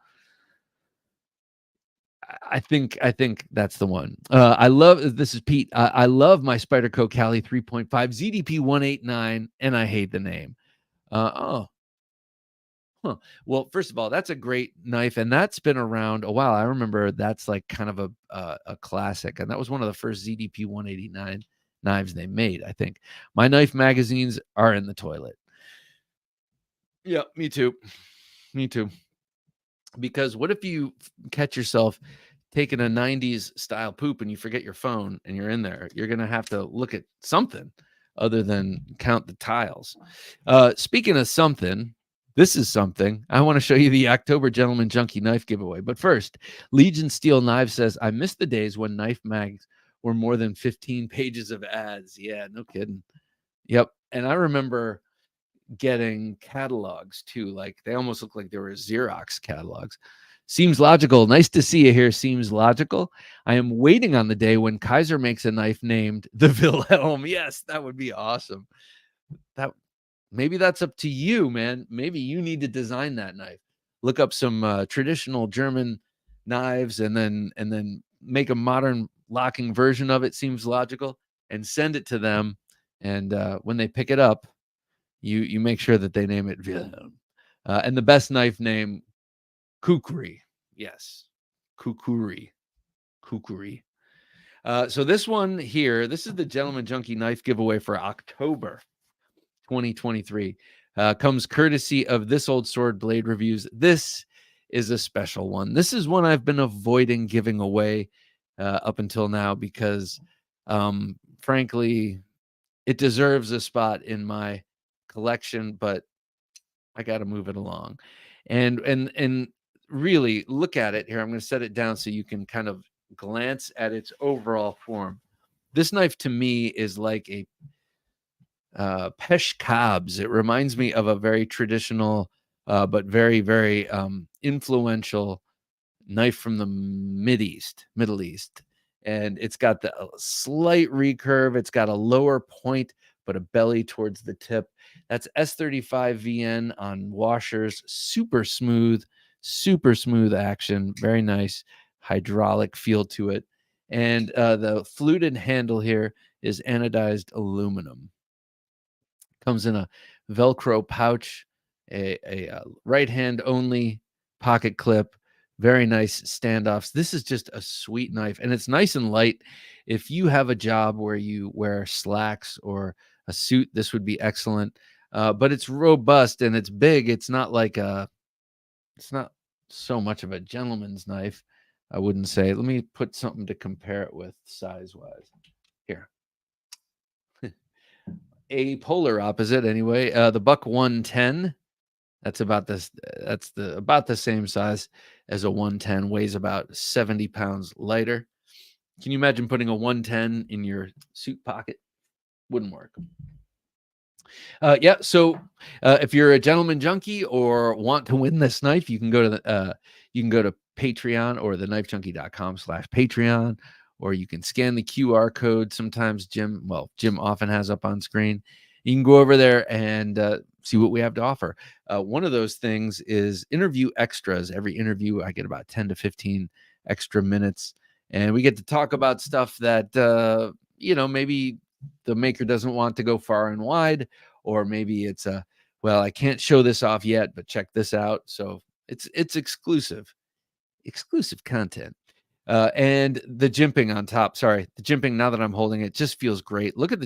I think that's the one. I love, this is Pete. I love my Spyderco Cali 3.5 ZDP 189, and I hate the name. Well, first of all, that's a great knife, and that's been around a while. I remember that's like kind of a classic, and that was one of the first ZDP 189 knives they made, I think. My knife magazines are in the toilet. Yeah, me too. Because what if you catch yourself taking a 90s style poop and you forget your phone and you're in there? You're going to have to look at something other than count the tiles. Speaking of something, this is something. I want to show you the October Gentleman Junkie knife giveaway. But first, Legion Steel Knives says, I miss the days when knife mags were more than 15 pages of ads. Yeah, no kidding. Yep. And I remember getting catalogs too. Like they almost look like they were Xerox catalogs. Seems logical. Nice to see you here. Seems logical. I am waiting on the day when Kaiser makes a knife named the Wilhelm. Yes, that would be awesome. Maybe that's up to you, man. Maybe you need to design that knife. Look up some traditional German knives and then make a modern locking version of it. Seems logical, and send it to them. And when they pick it up, you make sure that they name it Wilhelm. And the best knife name, Kukri. Yes, Kukuri. So this one here, this is the Gentleman Junkie knife giveaway for October 2023. Comes courtesy of This Old Sword Blade Reviews. This is a special one. This is one I've been avoiding giving away up until now because, frankly, it deserves a spot in my collection, but I got to move it along. And really look at it here. I'm going to set it down so you can kind of glance at its overall form. This knife to me is like a Pesh Kabs. It reminds me of a very traditional, but very, very influential knife from the Middle East. And it's got the slight recurve. It's got a lower point, but a belly towards the tip. That's S35 VN on washers. Super smooth action. Very nice hydraulic feel to it. And the fluted handle here is anodized aluminum. Comes in a Velcro pouch, a right hand only pocket clip. Very nice standoffs. This is just a sweet knife, and it's nice and light. If you have a job where you wear slacks or a suit, this would be excellent. But it's robust and it's big. It's not like it's not so much of a gentleman's knife, I wouldn't say. Let me put something to compare it with size-wise. Here. A polar opposite anyway. The Buck 110. That's about this. That's about the same size as a 110. Weighs about 70 pounds lighter. Can you imagine putting a 110 in your suit pocket? Wouldn't work. Yeah. So if you're a gentleman junkie or want to win this knife, you can go to Patreon or TheKnifeJunkie.com/Patreon, or you can scan the QR code. Sometimes Jim often has up on screen. You can go over there and see what we have to offer. One of those things is interview extras. Every interview, I get about 10 to 15 extra minutes, and we get to talk about stuff that maybe the maker doesn't want to go far and wide, or maybe it's I can't show this off yet, but check this out. So it's exclusive content. And the jimping on top. Sorry, the jimping, now that I'm holding it, just feels great. Look at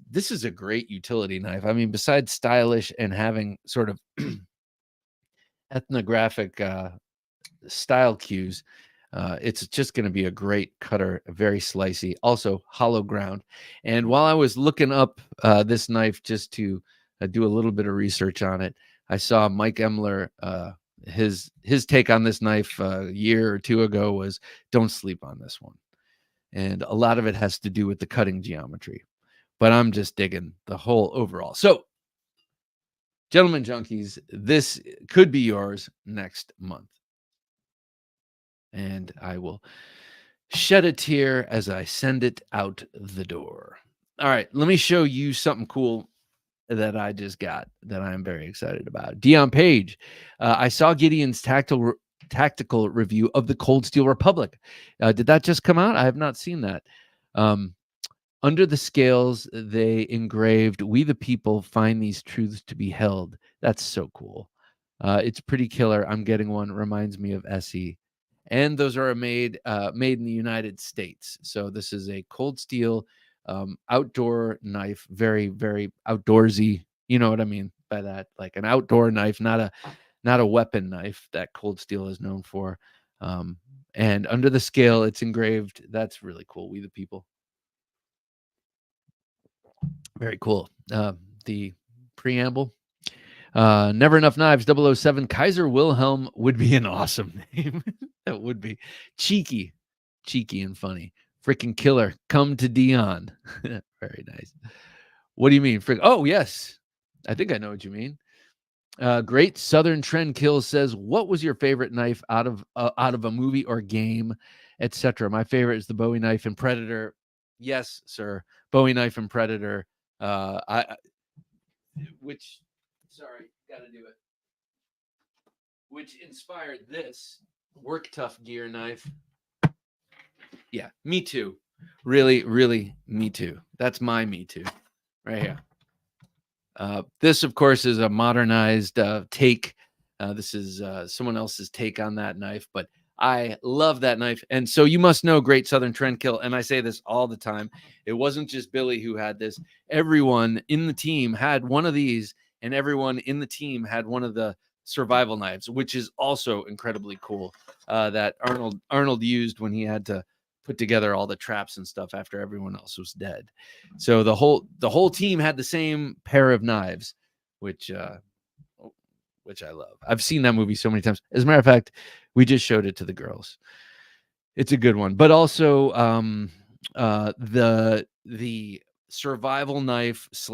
this is a great utility knife. I mean, besides stylish and having sort of ethnographic style cues, it's just going to be a great cutter, very slicey, also hollow ground. And while I was looking up this knife just to do a little bit of research on it, I saw Mike Emler, his take on this knife a year or two ago was, don't sleep on this one. And a lot of it has to do with the cutting geometry. But I'm just digging the whole overall. So, Gentleman Junkies, this could be yours next month. And I will shed a tear as I send it out the door. All right, let me show you something cool that I just got that I'm very excited about. Dion Page. I saw Gideon's tactical review of the Cold Steel Republic. Did that just come out? I have not seen that. Under the scales, they engraved, "We the people find these truths to be held." That's so cool. It's pretty killer. I'm getting one. Reminds me of SE. And those are made in the United States. So this is a cold steel outdoor knife, very, very outdoorsy. You know what I mean by that? Like an outdoor knife, not a weapon knife that cold steel is known for. And under the scale, it's engraved. That's really cool. We the people. Very cool. The preamble. Never Enough Knives 007 Kaiser Wilhelm would be an awesome name. That would be cheeky and funny. Freaking killer. Come to Dion. Very nice. What do you mean? Oh, yes. I think I know what you mean. Great Southern Trend Kill says, what was your favorite knife out of a movie or game, etc.? My favorite is the Bowie knife in Predator. Yes, sir. Bowie knife in Predator. Gotta do it. Which inspired this Work Tough gear knife. Yeah, me too. Really, really, me too. That's my me too, right here. This, of course, is a modernized take. This is someone else's take on that knife, but I love that knife. And so you must know Great Southern Trendkill. And I say this all the time. It wasn't just Billy who had this. Everyone in the team had one of these, and everyone in the team had one of the survival knives, which is also incredibly cool, that Arnold used when he had to put together all the traps and stuff after everyone else was dead. So the whole team had the same pair of knives, which I love. I've seen that movie so many times. As a matter of fact, we just showed it to the girls. It's a good one. But also the survival knife /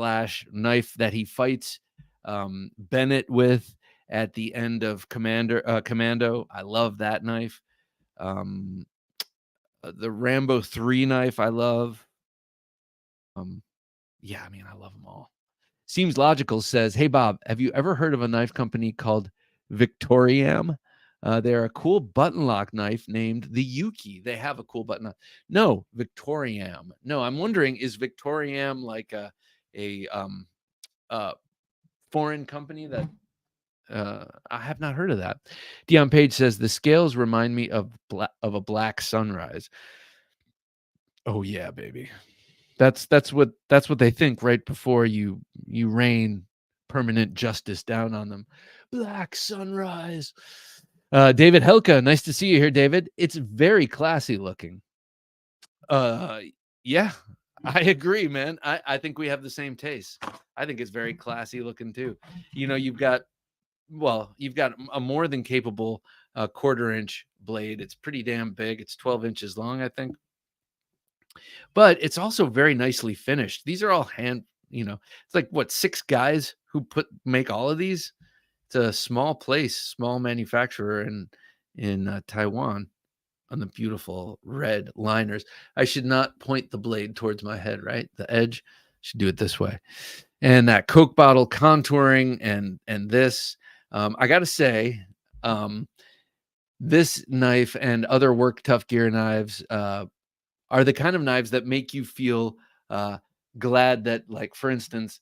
knife that he fights Bennett with at the end of Commando. I love that knife. The Rambo 3 knife I love. Yeah, I mean, I love them all. Seems Logical says, hey, Bob, have you ever heard of a knife company called Victoriam? They're a cool button lock knife named the Yuki. They have a cool button lock. No, Victoriam. No, I'm wondering, is Victoriam like a foreign company that I have not heard of that. Dion Page says the scales remind me of a black sunrise. Oh yeah, baby. That's what they think right before you rain permanent justice down on them. Black sunrise. David Helka, nice to see you here, David. It's very classy looking. Yeah, I agree, man. I think we have the same taste. I think it's very classy looking too. You've got a more than capable 1/4 inch blade. It's pretty damn big. It's 12 inches long, I think. But it's also very nicely finished. These are all it's like what, 6 guys who make all of these. It's a small place, small manufacturer in Taiwan on the beautiful red liners. I should not point the blade towards my head, right? The edge should do it this way. And that Coke bottle contouring and this, I got to say, this knife and other Work Tough Gear knives are the kind of knives that make you feel glad that, like, for instance,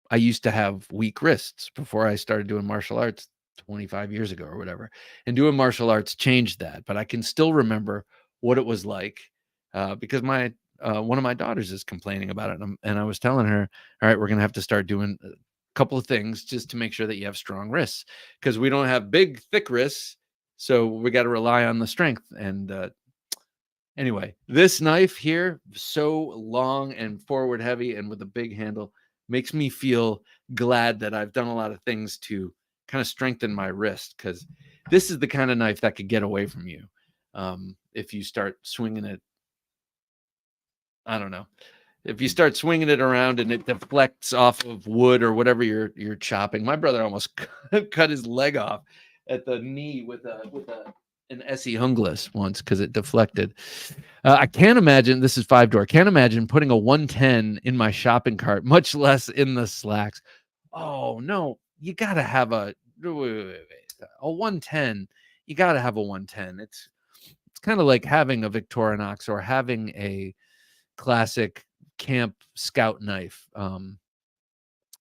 I used to have weak wrists before I started doing martial arts 25 years ago or whatever. And doing martial arts changed that. But I can still remember what it was like because one of my daughters is complaining about it. And I was telling her, all right, we're going to have to start doing a couple of things just to make sure that you have strong wrists, because we don't have big, thick wrists. So we got to rely on the strength. And anyway, this knife here, so long and forward heavy and with a big handle, makes me feel glad that I've done a lot of things to kind of strengthen my wrist, because this is the kind of knife that could get away from you if you start swinging it. I don't know. If you start swinging it around and it deflects off of wood or whatever you're chopping. My brother almost cut his leg off at the knee with an Essie Hungles once because it deflected. I can't imagine, this is 5-door, can't imagine putting a 110 in my shopping cart, much less in the slacks. Oh, no, you got to have a 110. You got to have a 110. It's kind of like having a Victorinox or having a classic camp scout knife.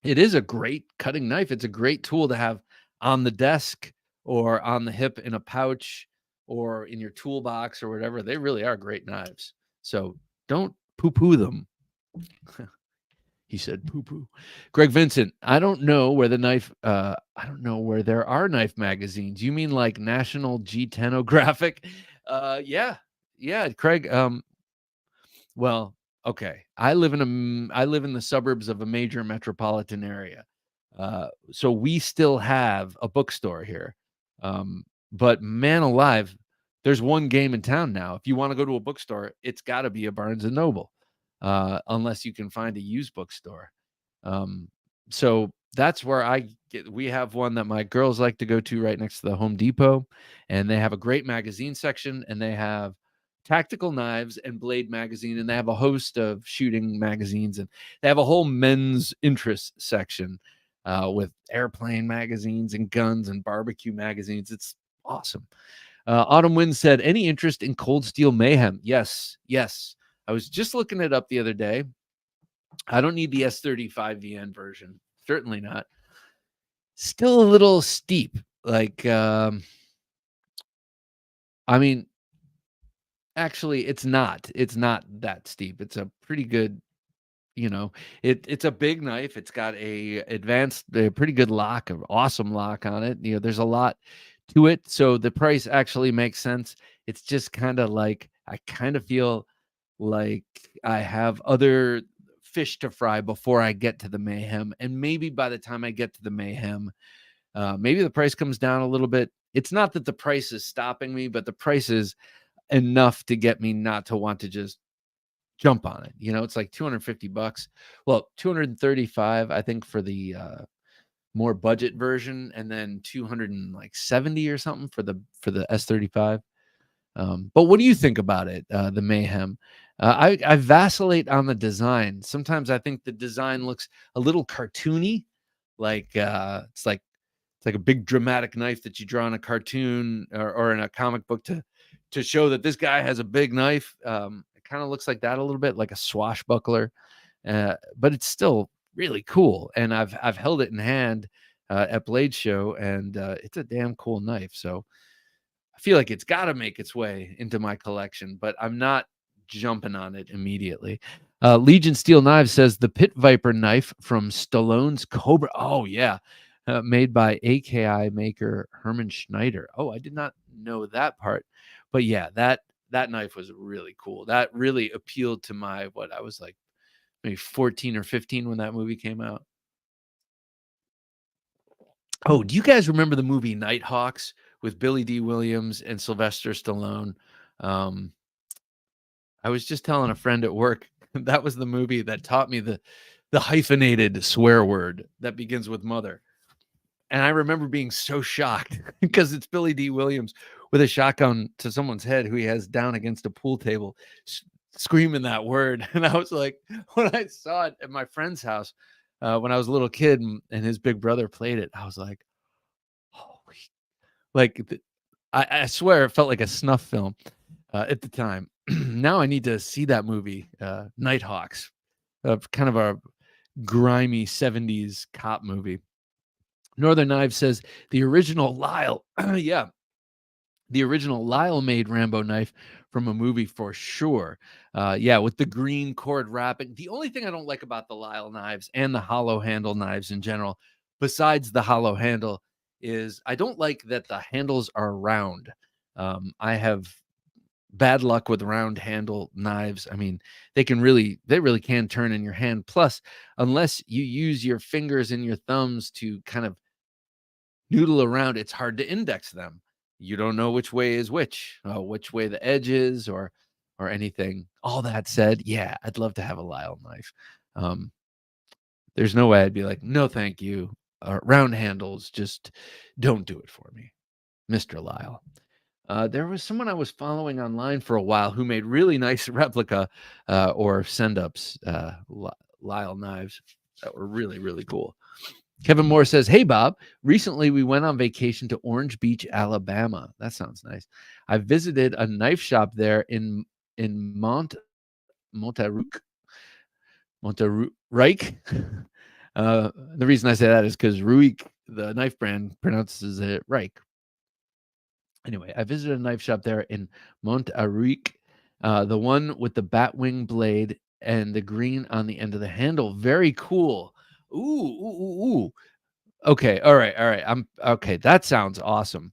It is a great cutting knife. It's a great tool to have on the desk or on the hip in a pouch or in your toolbox or whatever. They really are great knives. So don't poo-poo them. He said poo-poo. Greg Vincent, I don't know where there are knife magazines. You mean like National G10ographic? Yeah, Craig. Well, okay. I live in the suburbs of a major metropolitan area. So we still have a bookstore here. But man alive, there's one game in town now. If you want to go to a bookstore, it's got to be a Barnes and Noble, unless you can find a used bookstore. So that's where we have one that my girls like to go to right next to the Home Depot, and they have a great magazine section, and they have Tactical Knives and Blade magazine, and they have a host of shooting magazines, and they have a whole men's interest section with airplane magazines and guns and barbecue magazines. It's awesome. Autumn Wind said, any interest in Cold Steel Mayhem? Yes. I was just looking it up the other day. I don't need the S35 VN version. Certainly not. Still a little steep. Like, I mean, actually, it's not. It's not that steep. It's a pretty good, it's a big knife. It's got a pretty good lock, an awesome lock on it. There's a lot to it. So the price actually makes sense. It's just kind of like, I kind of feel like I have other fish to fry before I get to the Mayhem. And maybe by the time I get to the Mayhem, maybe the price comes down a little bit. It's not that the price is stopping me, but the price is enough to get me not to want to just jump on it. It's like $250. Well, 235, I think, for the more budget version, and then 270 or something for the S35. But what do you think about it, the Mayhem? I vacillate on the design. Sometimes I think the design looks a little cartoony, like it's like a big dramatic knife that you draw in a cartoon or in a comic book to show that this guy has a big knife. It kind of looks like that a little bit, like a swashbuckler, but it's still really cool. And I've held it in hand at Blade Show, and it's a damn cool knife. So I feel like it's got to make its way into my collection, but I'm not jumping on it immediately. Legion Steel Knives says the Pit Viper knife from Stallone's Cobra. Oh, yeah. Made by AKI maker Herman Schneider. Oh, I did not know that part. But yeah, that knife was really cool. That really appealed to my, what, I was like maybe 14 or 15 when that movie came out. Oh, do you guys remember the movie Nighthawks with Billy D. Williams and Sylvester Stallone? Um, I was just telling a friend at work that was the movie that taught me the hyphenated swear word that begins with mother. And I remember being so shocked because it's Billy D. Williams with a shotgun to someone's head who he has down against a pool table, screaming that word. And I was like, when I saw it at my friend's house when I was a little kid, and his big brother played it, I was like, holy, like, I swear it felt like a snuff film at the time. Now I need to see that movie, Nighthawks, kind of a grimy 70s cop movie. Northern Knives says the original Lyle, yeah, the original Lyle made Rambo knife from a movie for sure. Yeah, with the green cord wrapping. The only thing I don't like about the Lyle knives and the hollow handle knives in general, besides the hollow handle, is I don't like that the handles are round. I have bad luck with round handle knives. I mean, they really can turn in your hand. Plus, unless you use your fingers and your thumbs to kind of noodle around, it's hard to index them. You don't know which way is which way the edge is, or anything. All that said, yeah, I'd love to have a Lyle knife. Um, there's no way I'd be like, no, thank you. Round handles, just don't do it for me, Mr. Lyle. There was someone I was following online for a while who made really nice replica or send ups Lyle knives that were really, really cool. Kevin Moore says, "Hey Bob, recently we went on vacation to Orange Beach, Alabama. That sounds nice. I visited a knife shop there in Montaruc. Montaruc. The reason I say that is because Ruik, the knife brand, pronounces it Reich. Anyway, I visited a knife shop there in Montaruc, the one with the batwing blade and the green on the end of the handle. Very cool. Ooh. Okay, all right. I'm okay. That sounds awesome.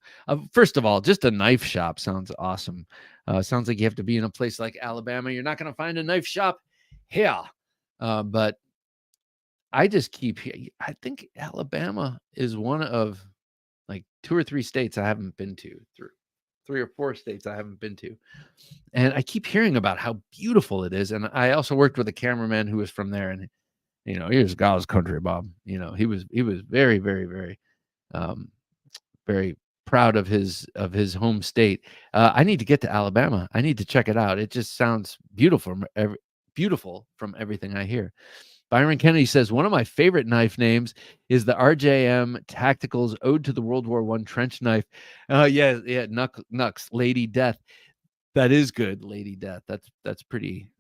First of all, just a knife shop sounds awesome. Sounds like you have to be in a place like Alabama. You're not going to find a knife shop here. But I just I think Alabama is one of like 2 or 3 states I haven't been to. Three or 4 states I haven't been to. And I keep hearing about how beautiful it is. And I also worked with a cameraman who was from there, and he was God's country, Bob. He was very, very, very um, very proud of his home state. I need to get to Alabama. I need to check it out. It just sounds beautiful from everything I hear. Byron Kennedy says one of my favorite knife names is the RJM Tacticals Ode to the World War I trench knife. Yeah, Nux, Lady Death. That is good, Lady Death. That's pretty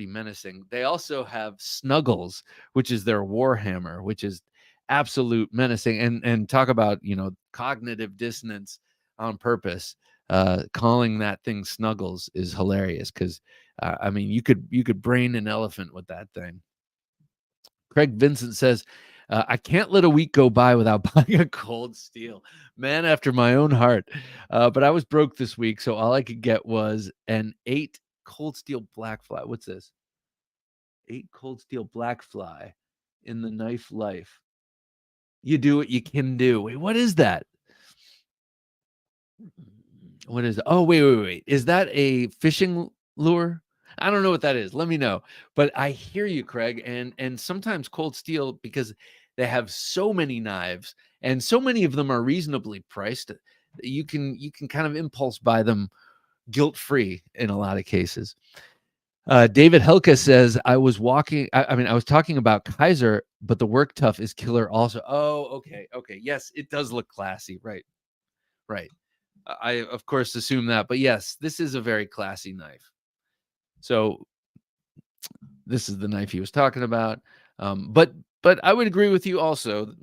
menacing. They also have Snuggles, which is their warhammer, which is absolute menacing. And talk about, cognitive dissonance on purpose. Calling that thing Snuggles is hilarious because I mean, you could brain an elephant with that thing. Craig Vincent says, I can't let a week go by without buying a Cold Steel. Man after my own heart. But I was broke this week, so all I could get was an 8 Cold Steel Black Fly. What's this? 8 Cold Steel Black Fly in the knife life. You do what you can do. Wait, what is that? What is it? Oh, wait. Is that a fishing lure? I don't know what that is. Let me know. But I hear you, Craig. And sometimes Cold Steel, because they have so many knives and so many of them are reasonably priced, you can kind of impulse buy them guilt-free in a lot of cases. David Helka says, I was talking about Kaiser, but the work tough is killer also. Oh, okay. Yes, it does look classy. Right. I, of course, assume that. But yes, this is a very classy knife. So this is the knife he was talking about. But But I would agree with you also,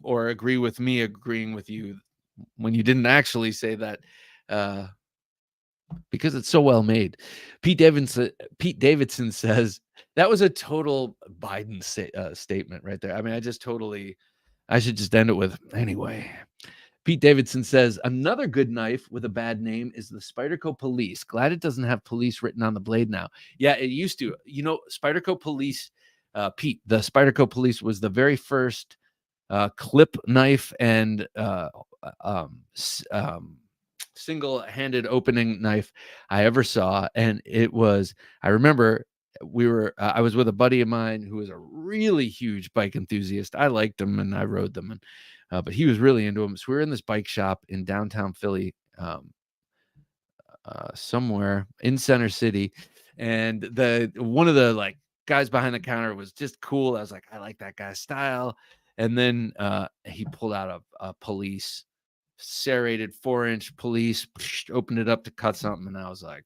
or agree with me agreeing with you when you didn't actually say that, uh, because it's so well made. Pete Davidson says that was a total Biden statement right there. I mean, I should just end it with anyway. Pete Davidson says another good knife with a bad name is the Spyderco Police. Glad it doesn't have police written on the blade now. Yeah, it used to. Spyderco Police. Pete, the Spyderco Police was the very first clip knife and single-handed opening knife I ever saw, and I remember I was with a buddy of mine who was a really huge bike enthusiast. I liked them and I rode them, but he was really into them. So we were in this bike shop in downtown Philly, somewhere in Center City, and one of the guys behind the counter was just cool. I was like, I like that guy's style. And then he pulled out a police serrated 4-inch police, opened it up to cut something, and I was like,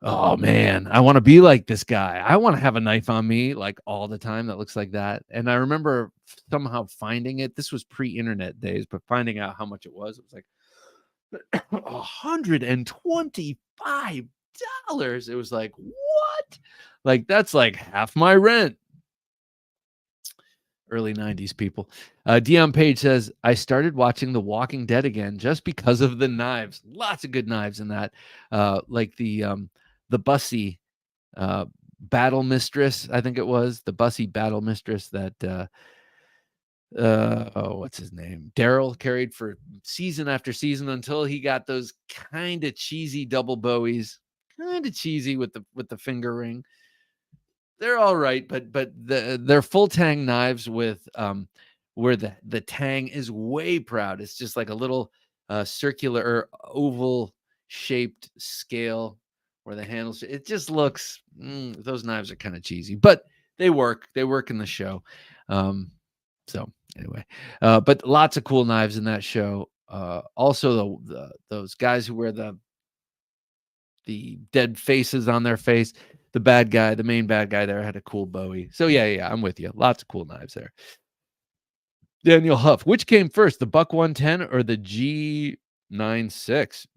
oh man, I want to be like this guy. I want to have a knife on me like all the time that looks like that. And I remember somehow finding it. This was pre-internet days, but finding out how much it was like $125. It was like, what? Like, that's like half my rent. Early 90s people. Dion Page says, I started watching The Walking Dead again just because of the knives. Lots of good knives in that. Like the Bussy Battle Mistress, I think it was. The Bussy Battle Mistress that what's his name? Daryl carried for season after season until he got those kind of cheesy double bowies. Kind of cheesy with the finger ring. They're all right, but they're full tang knives with where the tang is way proud. It's just like a little circular or oval shaped scale where the handles. It just looks. Those knives are kind of cheesy, but they work. They work in the show. So anyway, but lots of cool knives in that show. Also, those guys who wear the dead faces on their face. The main bad guy there had a cool Bowie. So yeah, I'm with you. Lots of cool knives there. Daniel Huff, which came first, the Buck 110 or the G96?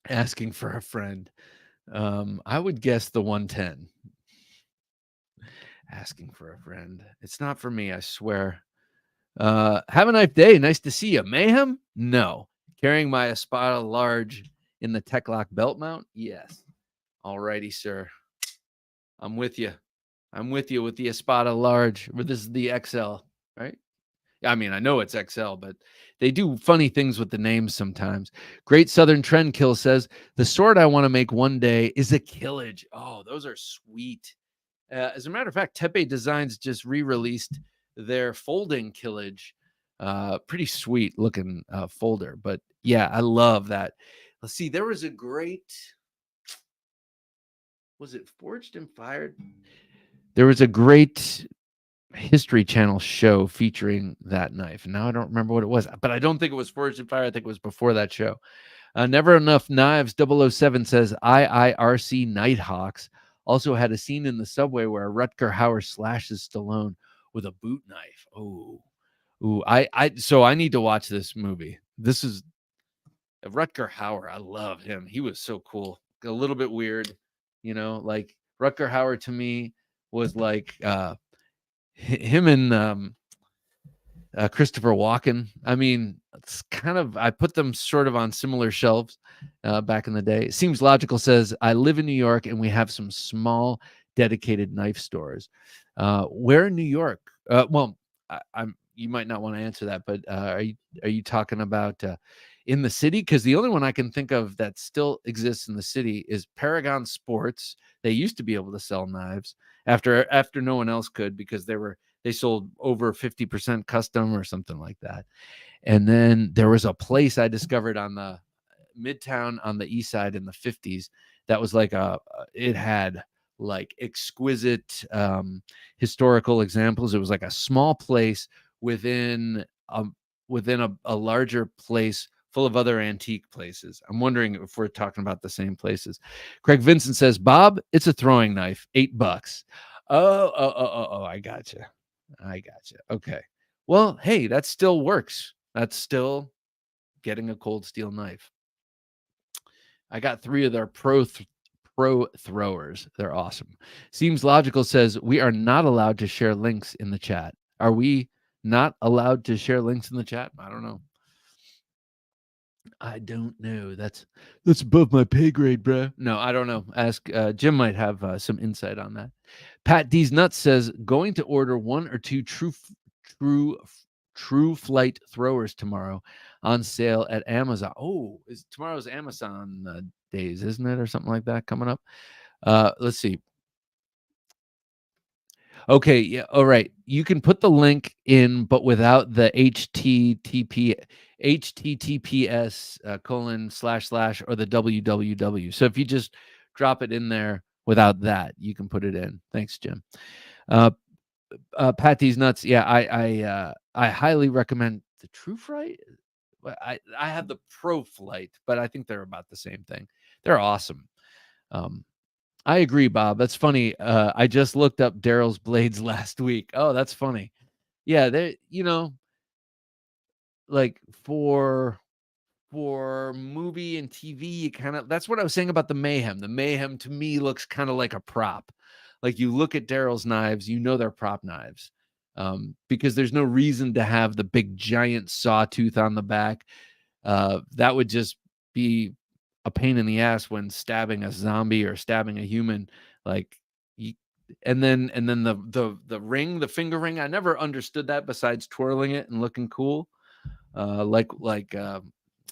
Asking for a friend. I would guess the 110. Asking for a friend. It's not for me, I swear. Have a nice day. Nice to see you. Mayhem? No. Carrying my Espada large in the Tech Lock belt mount? Yes. Alrighty, sir. I'm with you. I'm with you with the Espada large. This is the XL, right? I mean, I know it's XL, but they do funny things with the names sometimes. Great Southern Trend Kill says, the sword I want to make one day is a Killage. Oh, those are sweet. As a matter of fact, Tepe Designs just re-released their folding Killage. Pretty sweet looking folder. But yeah, I love that. Let's see, there was a great... Was it Forged and Fired? There was a great History Channel show featuring that knife. Now I don't remember what it was, but I don't think it was Forged and Fired. I think it was before that show. Never Enough Knives 007 says IIRC Nighthawks also had a scene in the subway where Rutger Hauer slashes Stallone with a boot knife. So I need to watch this movie. This is Rutger Hauer. I love him. He was so cool. A little bit weird, like Rutger Hauer to me was like him and Christopher Walken. I mean, it's kind of, I put them sort of on similar shelves back in the day. It Seems Logical says, I live in New York and we have some small dedicated knife stores. Where in New York? You might not want to answer that, but are you talking about in the city? Because the only one I can think of that still exists in the city is Paragon Sports. They used to be able to sell knives after no one else could, because they sold over 50% custom or something like that. And then there was a place I discovered on the Midtown on the east side in the 50s that was like it had like exquisite historical examples. It was like a small place within a larger place full of other antique places. I'm wondering if we're talking about the same places. Craig Vincent says, Bob, it's a throwing knife, $8. Oh, I gotcha. I gotcha. Okay. Well, hey, that still works. That's still getting a cold steel knife. I got 3 of their pro throwers. They're awesome. Seems Logical says, "We are not allowed to share links in the chat." Are we not allowed to share links in the chat? I don't know. I don't know. That's above my pay grade, bro. No, I don't know. Ask Jim might have some insight on that. Pat D's Nuts says, "Going to order 1 or 2 true true flight throwers tomorrow on sale at Amazon." Oh, is tomorrow's Amazon days, isn't it, or something like that coming up? Let's see. Okay, yeah, all right. You can put the link in, but without the https colon slash slash or the www. So if you just drop it in there without that, you can put it in. Thanks, Jim. Pat These Nuts. Yeah, I highly recommend the True Flight. I have the Pro Flight, but I think they're about the same thing. They're awesome. I agree, Bob. That's funny. I just looked up Daryl's blades last week. Oh, that's funny. Yeah, they, like for movie and TV, you kind of that's what I was saying about the Mayhem. The Mayhem to me looks kind of like a prop. Like you look at Daryl's knives, they're prop knives. Because there's no reason to have the big giant sawtooth on the back. That would just be a pain in the ass when stabbing a zombie or stabbing a human. Like, you, and then the ring, the finger ring. I never understood that besides twirling it and looking cool, like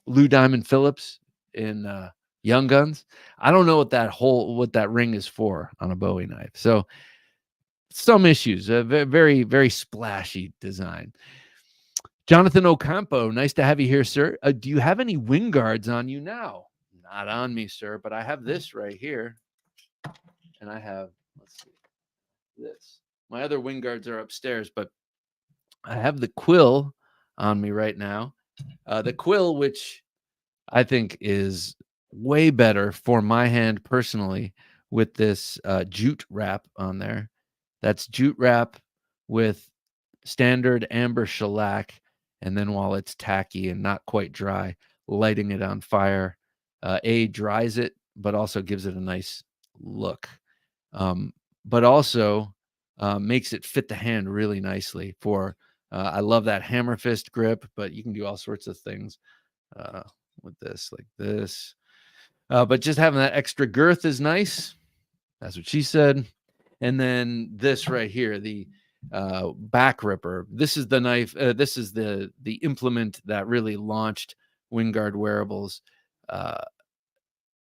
Lou Diamond Phillips in Young Guns. I don't know what that ring is for on a Bowie knife. So some issues. Very very splashy design. Jonathan Ocampo, nice to have you here, sir. Do you have any wing guards on you now? Not on me, sir, but I have this right here. And I have, let's see, this. My other wing guards are upstairs, but I have the quill on me right now. The quill, which I think is way better for my hand personally, with this jute wrap on there. That's jute wrap with standard amber shellac, and then while it's tacky and not quite dry, lighting it on fire, dries it, but also gives it a nice look. But also makes it fit the hand really nicely. I love that hammer fist grip, but you can do all sorts of things with this, like this. But just having that extra girth is nice. That's what she said. And then this right here, the back ripper. This is the knife. This is the implement that really launched Wingard wearables.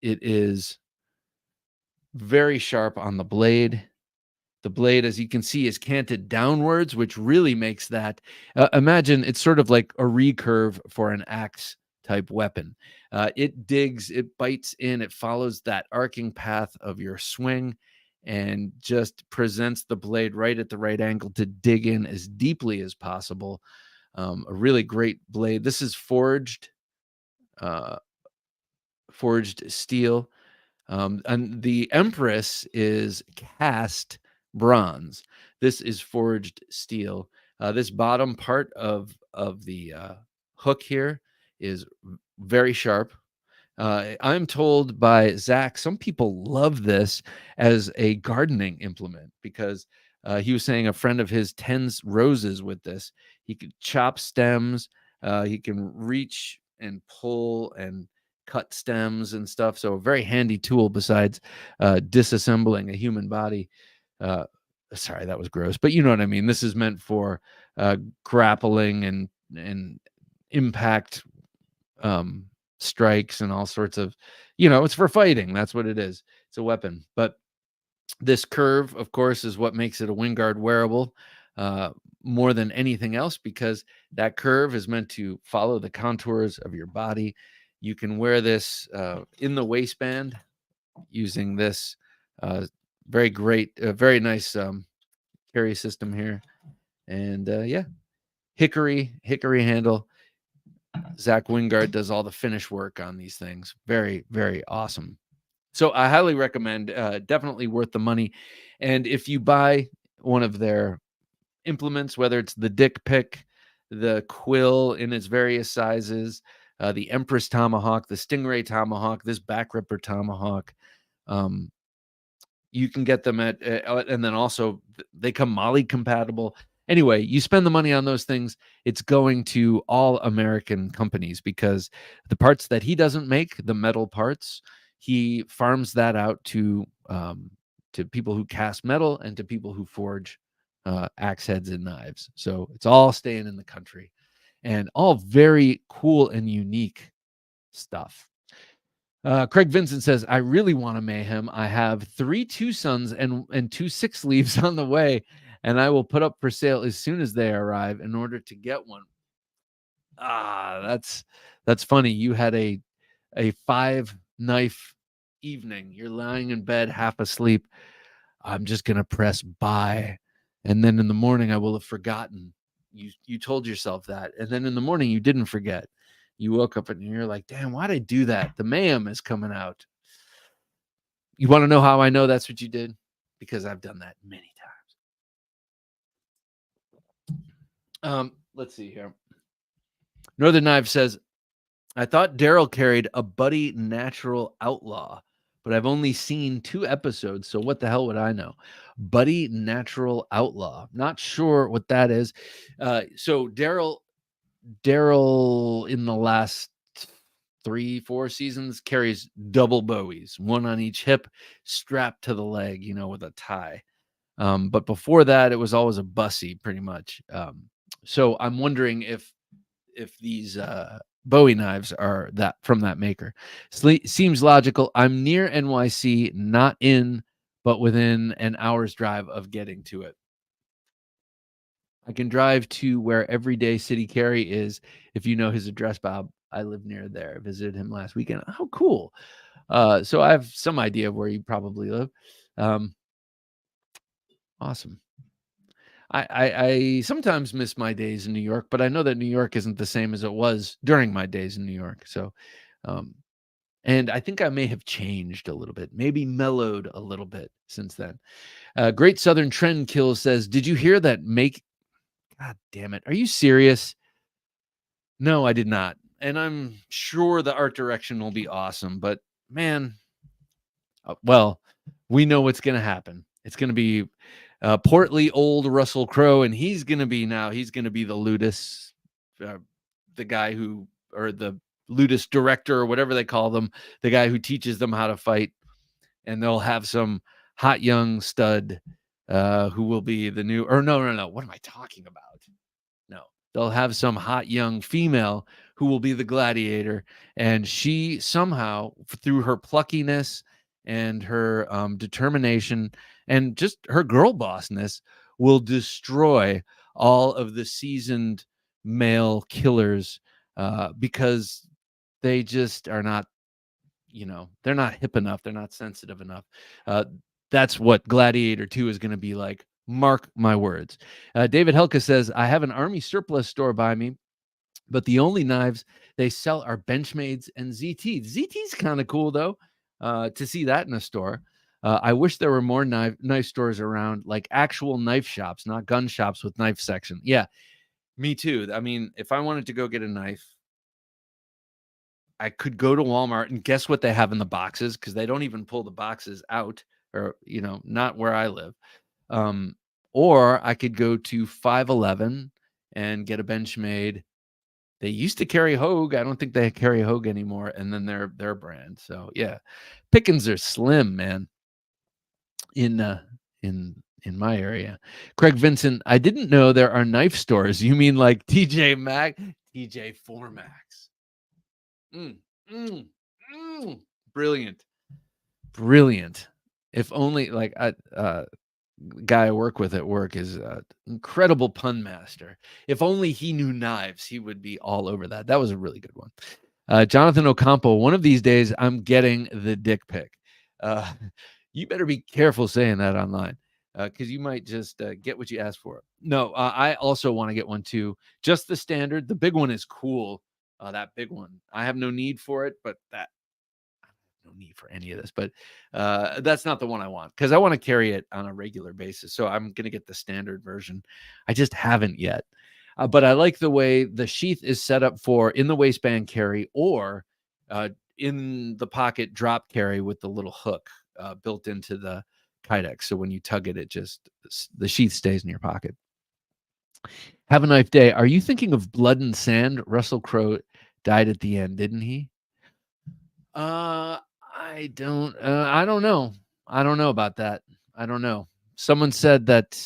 It is very sharp on the blade. The blade, as you can see, is canted downwards, which really makes that. Imagine it's sort of like a recurve for an axe type weapon. It digs, it bites in, it follows that arcing path of your swing and just presents the blade right at the right angle to dig in as deeply as possible. A really great blade. This is forged steel. And the Empress is cast bronze. This is forged steel. This bottom part of the hook here is very sharp. I'm told by Zach, some people love this as a gardening implement because he was saying a friend of his tends roses with this. He could chop stems. He can reach and pull and cut stems and stuff. So a very handy tool besides disassembling a human body. Sorry, that was gross, but you know what I mean. This is meant for grappling and impact strikes and all sorts of, it's for fighting. That's what it is. It's a weapon. But this curve, of course, is what makes it a Wingard wearable more than anything else, because that curve is meant to follow the contours of your body. You can wear this in the waistband using this very very nice carry system here. And yeah, hickory handle. Zach Wingard does all the finish work on these things. Very, very awesome. So I highly recommend, definitely worth the money. And if you buy one of their implements, whether it's the dick pick, the quill in its various sizes, the Empress tomahawk, the Stingray tomahawk, this back ripper tomahawk, um, you can get them at, and then also they come Molly compatible. Anyway, you spend the money on those things, it's going to all American companies because the parts that he doesn't make, the metal parts, he farms that out to people who cast metal and to people who forge axe heads and knives. So it's all staying in the country and all very cool and unique stuff. Craig Vincent says, I really want a mayhem. I have 3 2 sons and 2 6 leaves on the way, and I will put up for sale as soon as they arrive in order to get one. That's funny. You had a 5 knife evening. You're lying in bed half asleep. I'm just gonna press buy, and then in the morning I will have forgotten. You told yourself that, and then in the morning you didn't forget. You woke up and you're like, damn, why'd I do that? The mayhem is coming out. You want to know how I know that's what you did? Because I've done that many times. Let's see here. Northern Knife says, I thought Daryl carried a Buddy Natural Outlaw, but I've only seen 2 episodes, so what the hell would I know? Buddy Natural Outlaw. Not sure what that is. So Daryl in the last 3-4 seasons carries double bowies, one on each hip, strapped to the leg, with a tie. But before that, it was always a bussy, pretty much. So I'm wondering if these Bowie knives are that from that maker. Seems logical. I'm near NYC, not in, but within an hour's drive of getting to it. I can drive to where Everyday City Carry is. If you know his address, Bob, I live near there. I visited him last weekend. How cool. So I have some idea of where you probably live. Awesome. I sometimes miss my days in New York, but I know that New York isn't the same as it was during my days in New York. So, and I think I may have changed a little bit, maybe mellowed a little bit since then. Great Southern Trend Kill says, did you hear that God damn it. Are you serious? No, I did not. And I'm sure the art direction will be awesome, but man, well, we know what's going to happen. It's going to be portly old Russell Crowe, and he's going to be the Ludus, the guy who, or the Ludus director, or whatever they call them, the guy who teaches them how to fight. And they'll have some hot young stud who will be the new, or no. What am I talking about? No, they'll have some hot young female who will be the gladiator. And she somehow, through her pluckiness and her determination and just her girl bossness, will destroy all of the seasoned male killers because they just are not, they're not hip enough. They're not sensitive enough. That's what Gladiator 2 is going to be like. Mark my words. David Helka says, I have an army surplus store by me, but the only knives they sell are Benchmades and ZT. ZT's kind of cool, though, to see that in a store. I wish there were more knife stores around, like actual knife shops, not gun shops with knife section. Yeah, me too. I mean, if I wanted to go get a knife, I could go to Walmart and guess what they have in the boxes, because they don't even pull the boxes out, or, not where I live. Or I could go to 511 and get a Benchmade. They used to carry Hogue. I don't think they carry Hogue anymore. And then their brand. So yeah, pickings are slim, man. In my area. Craig Vincent, I didn't know there are knife stores. You mean like TJ Maxx, TJ Formax? Brilliant. If only, like, guy I work with at work is an incredible pun master. If only he knew knives, he would be all over that. That was a really good one. Jonathan Ocampo, one of these days I'm getting the dick pic. You better be careful saying that online, because you might just get what you asked for. No, I also want to get one too. Just the standard. The big one is cool. That big one. I have no need for it, but that no need for any of this, but that's not the one I want because I want to carry it on a regular basis. So I'm going to get the standard version. I just haven't yet. But I like the way the sheath is set up for in the waistband carry or in the pocket drop carry with the little hook built into the Kydex. So when you tug it, the sheath stays in your pocket. Have a knife day. Are you thinking of Blood and Sand? Russell Crowe died at the end, didn't he? I don't know. I don't know about that. I don't know. Someone said that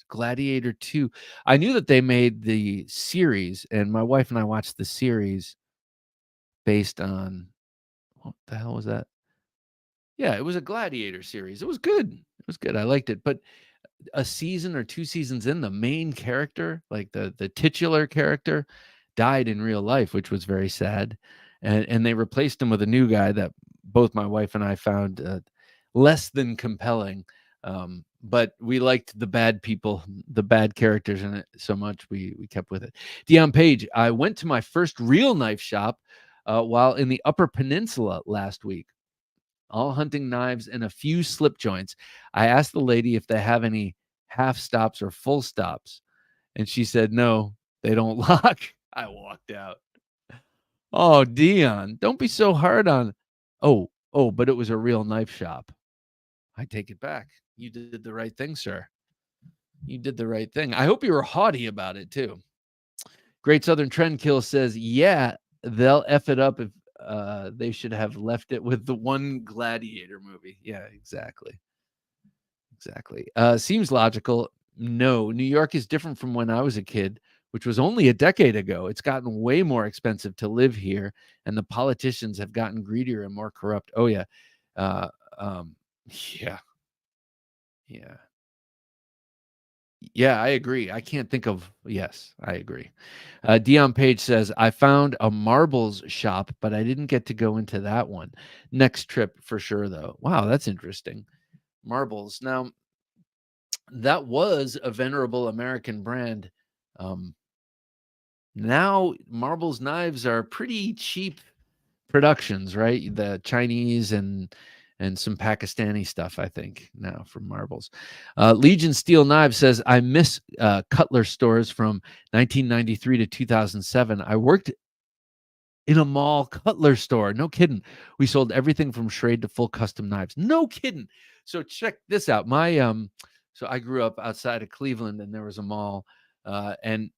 Gladiator 2. I knew that they made the series, and my wife and I watched the series based on what the hell was that? Yeah, it was a Gladiator series. It was good. It was good. I liked it. But a season or 2 seasons in, the main character, like the titular character, died in real life, which was very sad. And they replaced him with a new guy that both my wife and I found less than compelling. But we liked the bad people, the bad characters in it so much we kept with it. Dion Page, I went to my first real knife shop while in the Upper Peninsula last week. All hunting knives and a few slip joints. I asked the lady if they have any half stops or full stops, and she said, no, they don't lock. I walked out. Oh, Dion, don't be so hard on. Oh, but it was a real knife shop. I take it back. You did the right thing, sir. You did the right thing. I hope you were haughty about it, too. Great Southern Trend Kill says, yeah, they'll F it up if they should have left it with the one Gladiator movie. Yeah, exactly. Seems logical. No, New York is different from when I was a kid, which was only a decade ago. It's gotten way more expensive to live here, and the politicians have gotten greedier and more corrupt. Oh, yeah. Yeah. Yeah, I agree. I can't think of. Yes, I agree. Dion Page says, I found a marbles shop, but I didn't get to go into that one. Next trip for sure, though. Wow, that's interesting. Marbles. Now, that was a venerable American brand. Now, marbles knives are pretty cheap productions, right? The Chinese and some Pakistani stuff, I think, now from marbles. Legion Steel Knives says, I miss Cutler stores from 1993 to 2007. I worked in a mall Cutler store. No kidding. We sold everything from Schrade to full custom knives. No kidding. So check this out. So I grew up outside of Cleveland, and there was a mall, and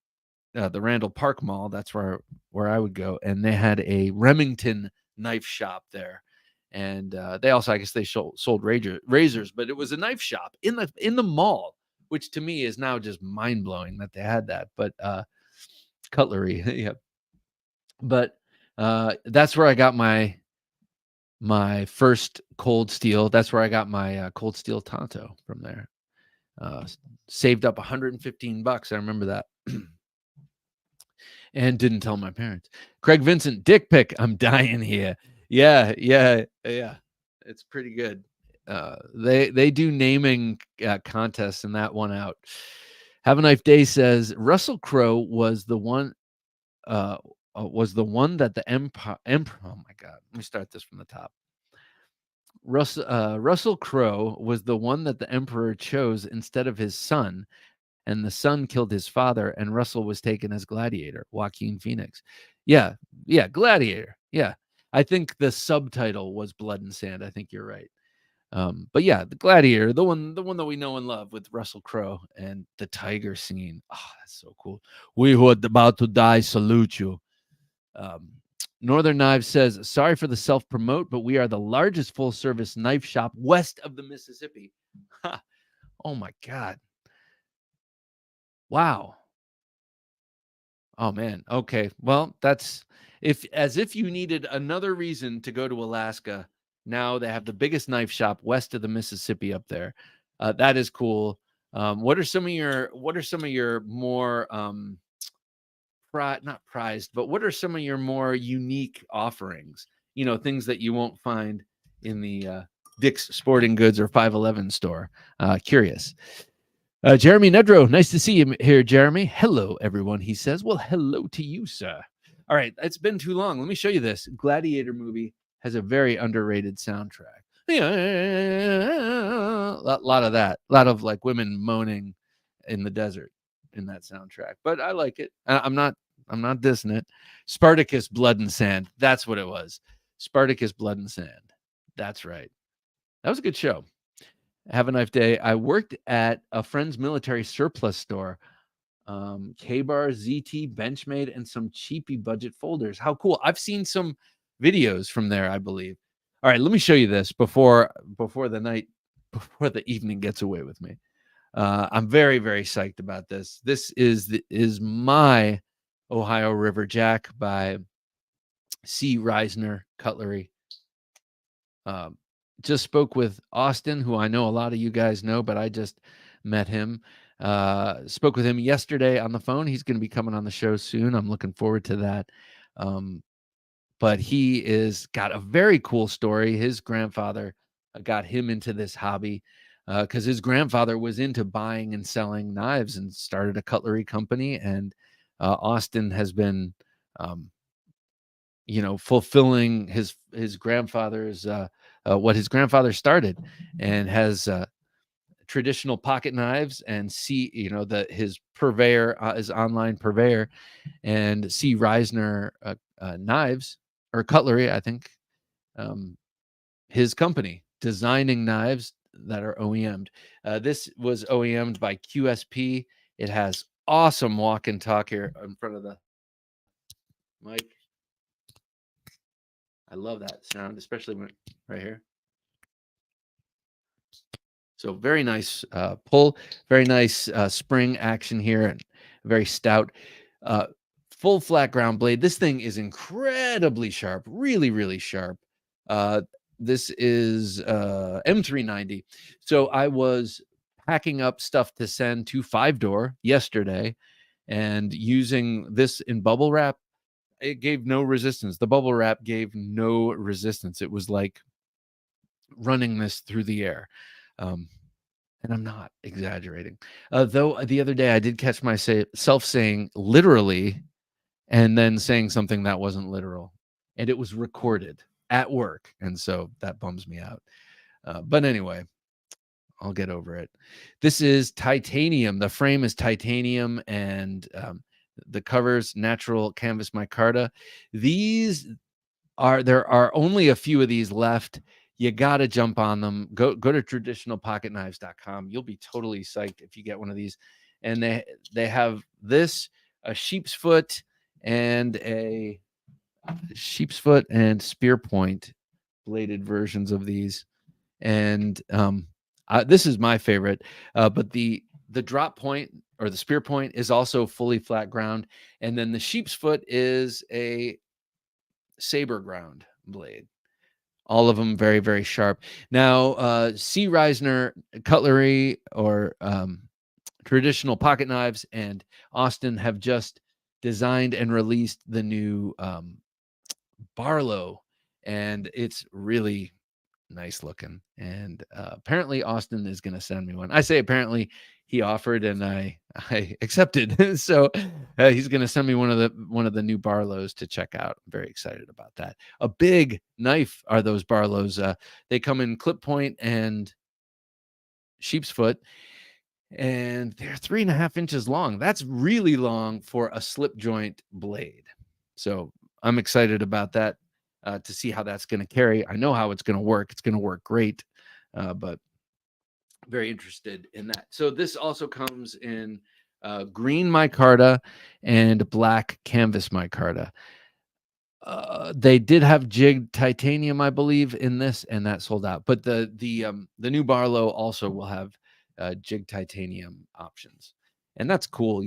the Randall Park Mall. That's where I would go, and they had a Remington knife shop there, and they also, I guess, they sold razors, but it was a knife shop in the mall, which to me is now just mind blowing that they had that. But cutlery, yeah. But that's where I got my first cold steel. That's where I got my cold steel Tonto from there. Saved up $115. I remember that. And didn't tell my parents. Craig Vincent, dick pic. I'm dying here. Yeah. It's pretty good. They do naming contests and that one out. Have a Knife Day says Russell Crowe was the one that the Empire. Oh my God. Let me start this from the top. Russell Crowe was the one that the Emperor chose instead of his son, and the son killed his father, and Russell was taken as Gladiator. Joaquin Phoenix. Yeah, Gladiator. Yeah. I think the subtitle was Blood and Sand. I think you're right. But yeah, the Gladiator, the one that we know and love with Russell Crowe and the tiger singing. Oh, that's so cool. We who are about to die salute you. Northern Knives says, sorry for the self-promote, but we are the largest full-service knife shop west of the Mississippi. Ha. Oh my God. Wow. Oh man. Okay. Well, that's as if you needed another reason to go to Alaska. Now they have the biggest knife shop west of the Mississippi up there. That is cool. What are some of your more not prized, but what are some of your more unique offerings? Things that you won't find in the Dick's Sporting Goods or 511 store. Curious. Jeremy Nedro, nice to see you here, Jeremy. Hello, everyone, he says. Well, hello to you, sir. All right, it's been too long. Let me show you this Gladiator movie. has a very underrated soundtrack. A lot of that, a lot of like women moaning in the desert in that soundtrack. But I like it. I'm not dissing it. Spartacus Blood and Sand. That's what it was. Spartacus Blood and Sand. That's right. That was a good show. Have a nice day. I worked at a friend's military surplus store. K-Bar, ZT, Benchmade, and some cheapy budget folders. How cool. I've seen some videos from there, I believe. All right, let me show you this before the evening gets away with me. I'm very, very psyched about this. This is my Ohio River Jack by C. Reisner Cutlery. Just spoke with Austin, who I know a lot of you guys know, but I just met him. Spoke with him yesterday on the phone. He's going to be coming on the show soon. I'm looking forward to that. But he is got a very cool story. His grandfather got him into this hobby because his grandfather was into buying and selling knives and started a cutlery company. And Austin has been, fulfilling his grandfather's what his grandfather started, and has traditional pocket knives and his purveyor, his online purveyor, and C. Reisner knives or cutlery, I think, his company designing knives that are OEM'd. This was OEM'd by QSP. It has awesome walk and talk here in front of the mic. I love that sound, especially when right here. So very nice pull, very nice spring action here, and very stout. Full flat ground blade. This thing is incredibly sharp, really, really sharp. This is M390. So I was packing up stuff to send to 5-Door yesterday and using this in bubble wrap. It gave no resistance. The bubble wrap gave no resistance. It was like running this through the air. And I'm not exaggerating. Though the other day I did catch myself saying literally and then saying something that wasn't literal. And it was recorded at work. And so that bums me out. But anyway, I'll get over it. This is titanium. The frame is titanium, and the covers natural canvas micarta. There are only a few of these left. You got to jump on them. Go to traditionalpocketknives.com. You'll be totally psyched if you get one of these. And they have this, a sheep's foot and spear point bladed versions of these. And this is my favorite. But the drop point or the spear point is also fully flat ground. And then the sheep's foot is a saber ground blade. All of them very, very sharp. Now, C. Reisner Cutlery or traditional pocket knives and Austin have just designed and released the new Barlow, and it's really nice looking. And apparently Austin is going to send me one. I say apparently, he offered and I accepted. So he's going to send me one of the new Barlows to check out. I'm very excited about that. A big knife are those Barlows. They come in clip point and sheep's foot, and they're 3.5 inches long. That's really long for a slip joint blade. So I'm excited about that to see how that's going to carry. I know how it's going to work. It's going to work great, but very interested in that. So this also comes in green micarta and black canvas micarta. They did have jigged titanium, I believe, in this, and that sold out. But the new Barlow also will have jigged titanium options, and that's cool.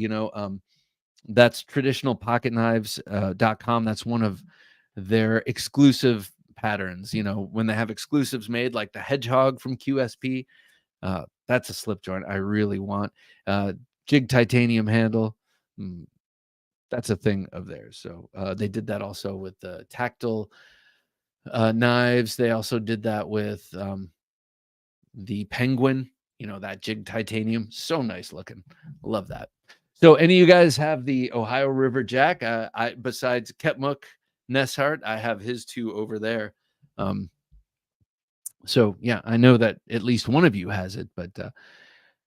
That's traditionalpocketknives.com. That's one of their exclusive patterns. When they have exclusives made, like the Hedgehog from QSP. That's a slip joint I really want. Jig titanium handle. That's a thing of theirs. So they did that also with the tactile knives. They also did that with the Penguin, that jig titanium. So nice looking. Love that. So any of you guys have the Ohio River Jack? Besides Ketmuk Neshart, I have his two over there. Um, so yeah, I know that at least one of you has it, but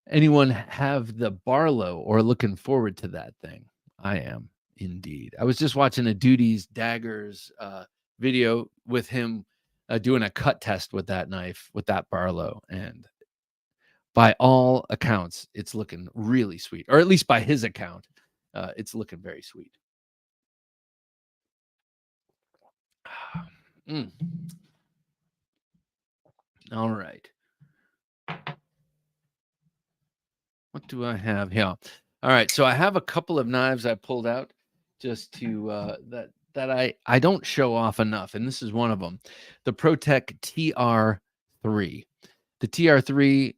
anyone have the Barlow or looking forward to that thing? I am indeed. I was just watching a Duties Daggers video with him doing a cut test with that knife, with that Barlow. And by all accounts, it's looking really sweet, or at least by his account, it's looking very sweet. Mm. All right. What do I have here? All right, so I have a couple of knives I pulled out just to that I don't show off enough, and this is one of them, the ProTech TR3. The TR3,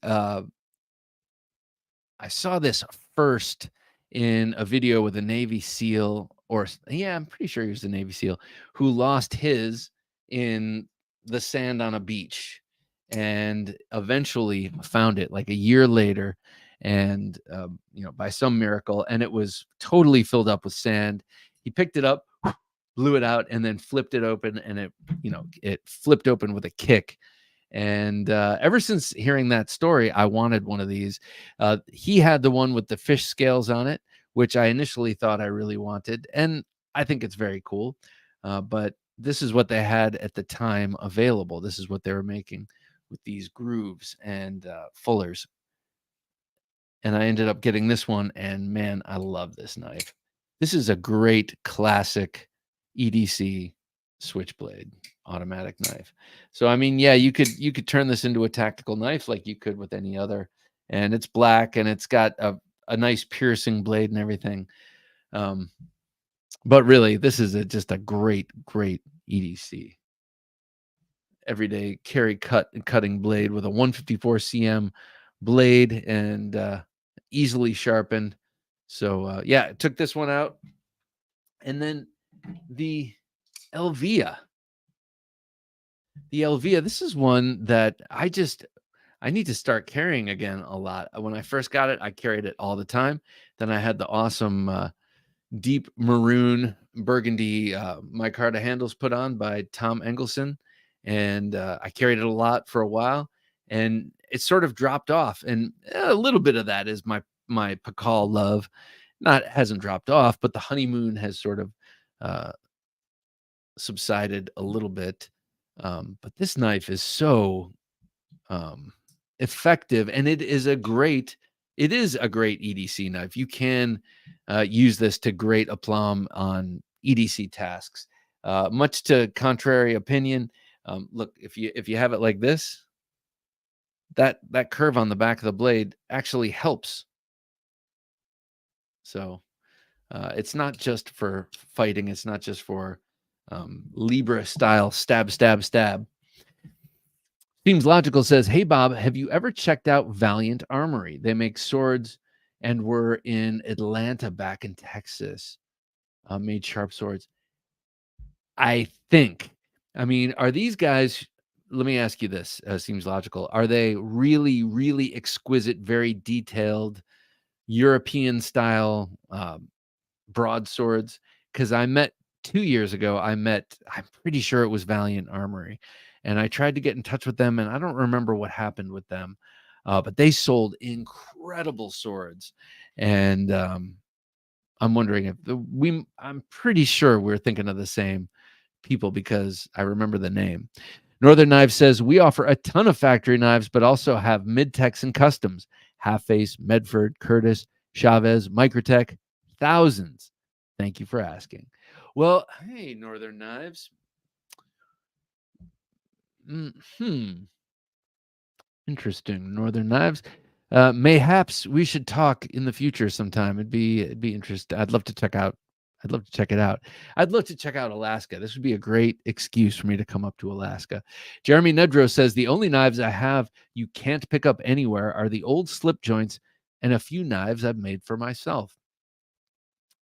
I saw this first in a video with a Navy SEAL, or yeah, I'm pretty sure he was a Navy SEAL who lost his in the sand on a beach, and eventually found it like a year later, and by some miracle, and it was totally filled up with sand. He picked it up, blew it out, and then flipped it open, and it flipped open with a kick. And ever since hearing that story, I wanted one of these. He had the one with the fish scales on it, which I initially thought I really wanted. And I think it's very cool. But this is what they had at the time available. This is what they were making with these grooves and fullers. And I ended up getting this one. And man, I love this knife. This is a great classic EDC switchblade automatic knife. So I mean, yeah, you could turn this into a tactical knife like you could with any other. And it's black and it's got a nice piercing blade and everything. Um, but really, this is just a great EDC everyday carry cutting blade with a 154 cm blade and easily sharpened. So yeah, took this one out. And then the Elvia. The Elvia, this is one that I need to start carrying again a lot. When I first got it, I carried it all the time. Then I had the awesome deep maroon burgundy micarta handles put on by Tom Engelson, and I carried it a lot for a while, and it sort of dropped off. And a little bit of that is my Pakal love. Not hasn't dropped off, but the honeymoon has sort of uh, subsided a little bit. But this knife is so um, effective, and it is a great EDC knife. You can use this to great aplomb on EDC tasks. Much to contrary opinion, look, if you have it like this, that curve on the back of the blade actually helps. So it's not just for fighting. It's not just for Libra style stab, stab, stab. Seems Logical says, "Hey Bob, have you ever checked out Valiant Armory? They make swords and were in Atlanta back in Texas. Made sharp swords. I think. I mean, are these guys? Let me ask you this. Seems Logical. Are they really, really exquisite, very detailed European style broadswords? Because I met 2 years ago. I'm pretty sure it was Valiant Armory, and I tried to get in touch with them, and I don't remember what happened with them, but they sold incredible swords, and I'm wondering if I'm pretty sure we're thinking of the same people because I remember the name. Northern Knives says, "We offer a ton of factory knives, but also have mid-techs and customs. Half Face, Medford, Curtis, Chavez, Microtech, thousands. Thank you for asking." Well, hey, Northern Knives. Hmm. Interesting. Northern Knives. Mayhaps we should talk in the future sometime. It'd be interesting. I'd love to check it out. I'd love to check out Alaska. This would be a great excuse for me to come up to Alaska. Jeremy Nedro says, "The only knives I have you can't pick up anywhere are the old slip joints and a few knives I've made for myself."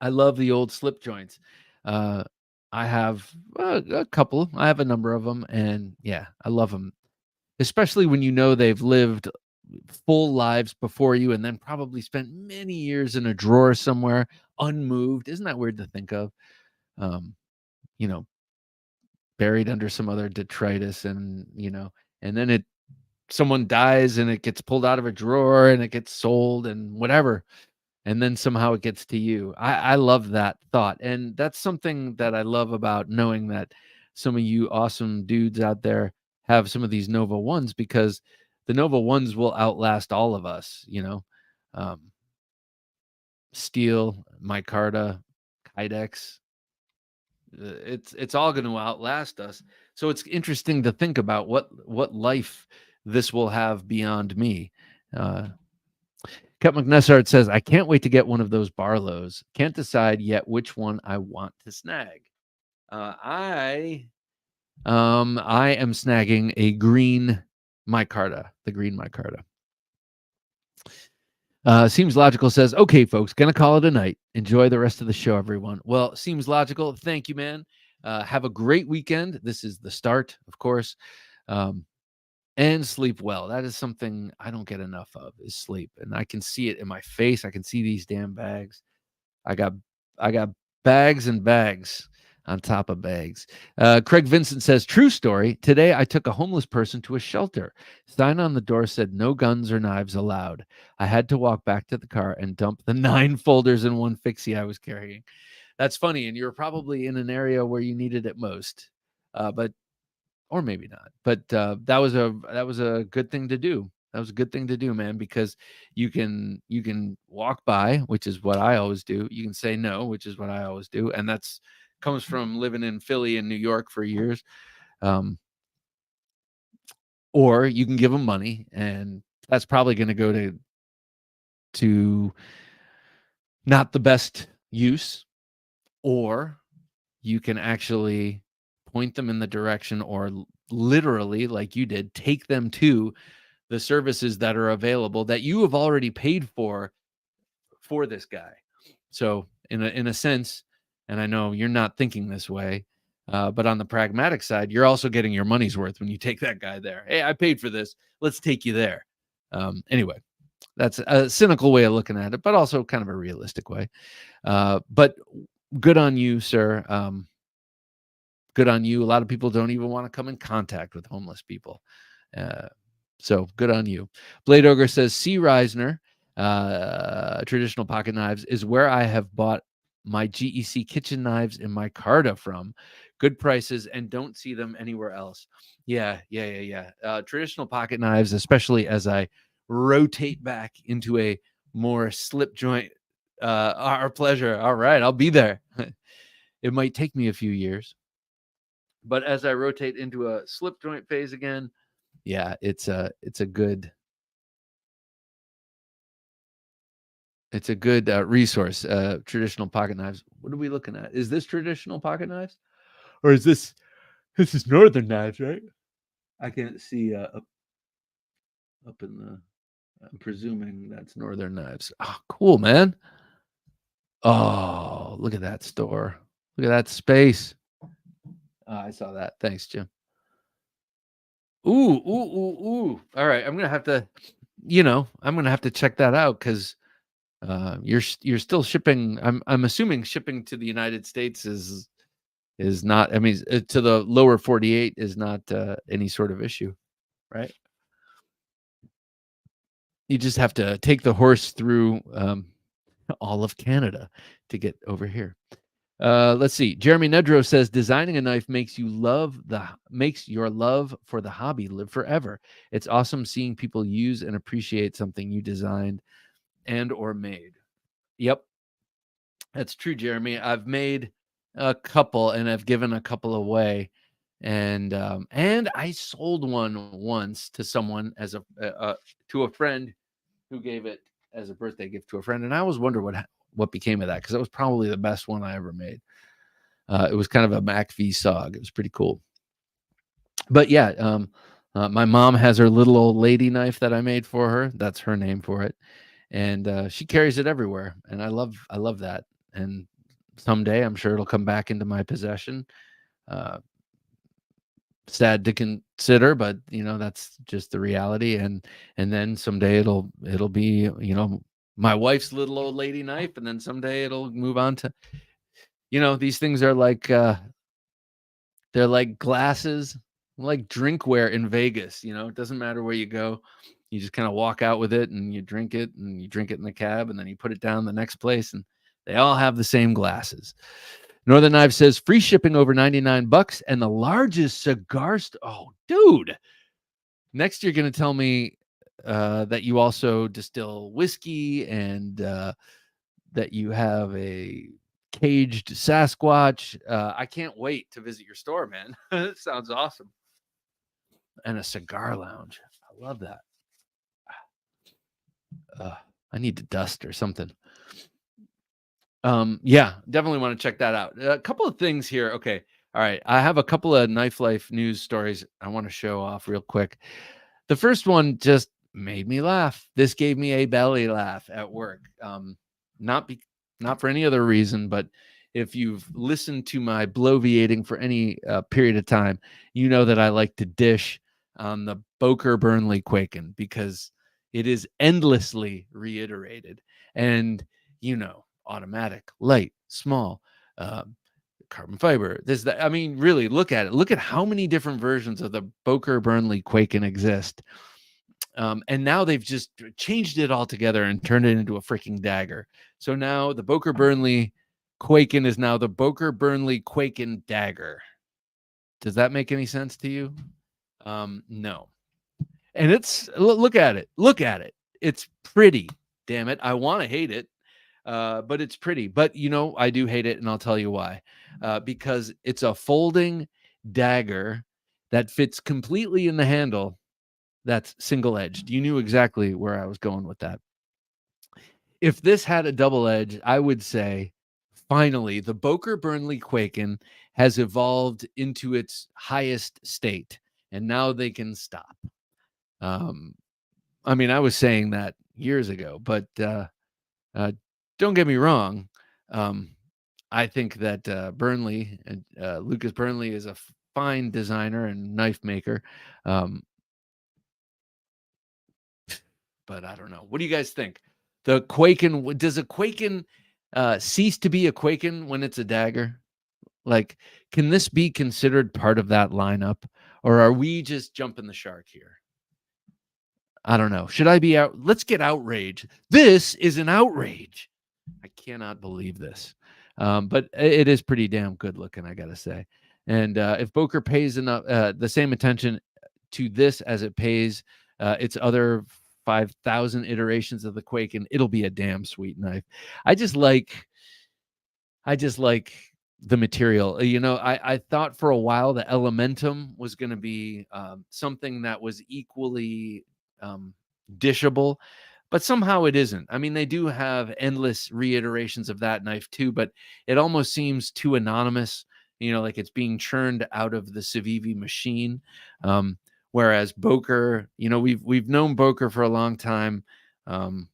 I love the old slip joints. Uh, I have a couple. I have a number of them, and yeah, I love them, especially when you know they've lived full lives before you and then probably spent many years in a drawer somewhere unmoved. Isn't that weird to think of? Um, you know, buried under some other detritus, and and then someone dies and it gets pulled out of a drawer and it gets sold and whatever, and then somehow it gets to you. I love that thought, and that's something that I love about knowing that some of you awesome dudes out there have some of these Nova Ones, because the Nova Ones will outlast all of us. um, Steel, micarta, kydex, it's all going to outlast us. So it's interesting to think about what life this will have beyond me. Cut McNessart says, I can't wait to get one of those Barlows. Can't decide yet which one I want to snag. I am snagging a green micarta, the green micarta. Seems Logical says, okay, folks, gonna call it a night. Enjoy the rest of the show, everyone. Well, Seems Logical, thank you, man. Have a great weekend. This is the start, of course. And sleep well. That is something I don't get enough of, is sleep. And I can see it in my face. I can see these damn bags. I got bags and bags on top of bags. Craig Vincent says, true story. Today, I took a homeless person to a shelter. Sign on the door said, no guns or knives allowed. I had to walk back to the car and dump the 9 folders and 1 fixie I was carrying. That's funny. And you're probably in an area where you needed it most. Or maybe not. But that was a good thing to do. That was a good thing to do, man, because you can walk by, which is what I always do. You can say no, which is what I always do. And that's comes from living in Philly and New York for years. Or you can give them money, and that's probably going to go to not the best use. Or you can actually point them in the direction, or literally, like you did, take them to the services that are available that you have already paid for this guy. So in a sense, and I know you're not thinking this way, but on the pragmatic side, you're also getting your money's worth when you take that guy there. Hey, I paid for this. Let's take you there. Anyway, that's a cynical way of looking at it, but also kind of a realistic way. But good on you, sir. Good on you. A lot of people don't even want to come in contact with homeless people. So good on you. Blade Ogre says, C. Reisner, traditional pocket knives, is where I have bought my GEC kitchen knives and my micarta from. Good prices, and don't see them anywhere else. Yeah. Traditional pocket knives, especially as I rotate back into a more slip joint, our pleasure. All right, I'll be there. It might take me a few years, but as I rotate into a slip joint phase again, yeah, it's a good resource. Traditional pocket knives. What are we looking at? Is this traditional pocket knives, or is this is Northern Knives, right? I can't see up in the. I'm presuming that's Northern Knives. Oh, cool, man. Oh, look at that store. Look at that space. I saw that. Thanks, Jim. Ooh. All right, I'm gonna have to, check that out, because you're still shipping. I'm assuming shipping to the United States is not. I mean, to the lower 48 is not any sort of issue, right? You just have to take the horse through all of Canada to get over here. Let's see. Jeremy Nedro says, designing a knife makes your love for the hobby live forever. It's awesome seeing people use and appreciate something you designed and or made. Yep, that's true, Jeremy. I've made a couple, and I've given a couple away, and I sold one once to someone as to a friend who gave it as a birthday gift to a friend, and I always wonder what became of that, because it was probably the best one I ever made. It was kind of a MacV SOG. It was pretty cool. But yeah, my mom has her little old lady knife that I made for her. That's her name for it, and she carries it everywhere, and I love that. And someday I'm sure it'll come back into my possession. Sad to consider, but that's just the reality. And then someday it'll be my wife's little old lady knife, and then someday it'll move on to these things are like They're like glasses, like drinkware in Vegas. It doesn't matter where you go. You just kind of walk out with it and you drink it in the cab and then you put it down the next place and they all have the same glasses. Northern Knife says free shipping over $99 and the largest cigar. Oh, dude. Next, you're going to tell me that you also distill whiskey and that you have a caged Sasquatch. I can't wait to visit your store, man. It sounds awesome. And a cigar lounge. I love that. I need to dust or something. Yeah, definitely want to check that out. A couple of things here. Okay. All right. I have a couple of Knife Life news stories I want to show off real quick. The first one just made me laugh. This gave me a belly laugh at work. Not for any other reason, but if you've listened to my bloviating for any period of time, you know that I like to dish on the Boker Burnley Quaken because it is endlessly reiterated. And, automatic, light, small, carbon fiber, this, that. I mean, really, look at it. Look at how many different versions of the Boker Burnley Quaken exist. And now they've just changed it all together and turned it into a freaking dagger. So now the Boker Burnley Quaken is now the Boker Burnley Quaken dagger. Does that make any sense to you? No. And it's look at it. Look at it. It's pretty. Damn it. I want to hate it. But it's pretty. But I do hate it, and I'll tell you why. Because it's a folding dagger that fits completely in the handle. That's single-edged. You knew exactly where I was going with that. If this had a double edge, I would say, finally, the Boker Burnley Quaken has evolved into its highest state, and now they can stop. I mean, I was saying that years ago, but don't get me wrong. I think that Burnley, Lucas Burnley, is a fine designer and knife maker. But I don't know. What do you guys think? The Quaken, does a Quaken cease to be a Quaken when it's a dagger? Like, can this be considered part of that lineup? Or are we just jumping the shark here? I don't know. Should I be out? Let's get outraged. This is an outrage. I cannot believe this. But it is pretty damn good looking, I got to say. And if Boker pays enough, the same attention to this as it pays its other 5,000 iterations of the Quaken, it'll be a damn sweet knife. I just like the material. I thought for a while the Elementum was going to be something that was equally dishable, but somehow it isn't. I mean, they do have endless reiterations of that knife too, but it almost seems too anonymous, like it's being churned out of the Civivi machine. Whereas Boker, we've known Boker for a long time. And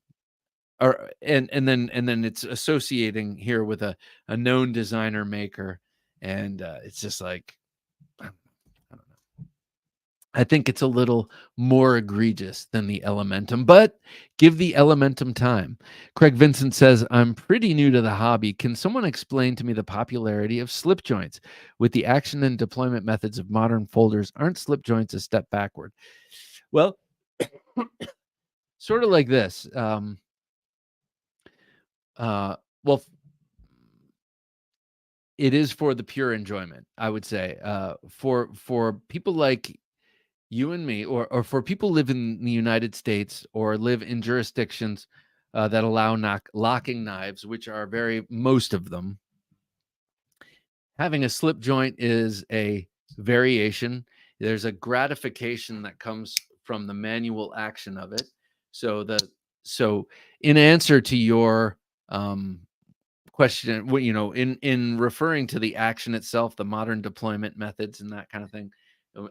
then it's associating here with a known designer maker. And it's just like, I don't know. I think it's a little more egregious than the Elementum, but give the Elementum time. Craig Vincent says, I'm pretty new to the hobby. Can someone explain to me the popularity of slip joints? With the action and deployment methods of modern folders, aren't slip joints a step backward? Well, sort of like this. Well, it is for the pure enjoyment, I would say. For people like you and me, or for people live in the United States or live in jurisdictions that allow locking knives, which are most of them, having a slip joint is a variation. There's a gratification that comes from the manual action of it. So in answer to your question, in referring to the action itself, the modern deployment methods and that kind of thing,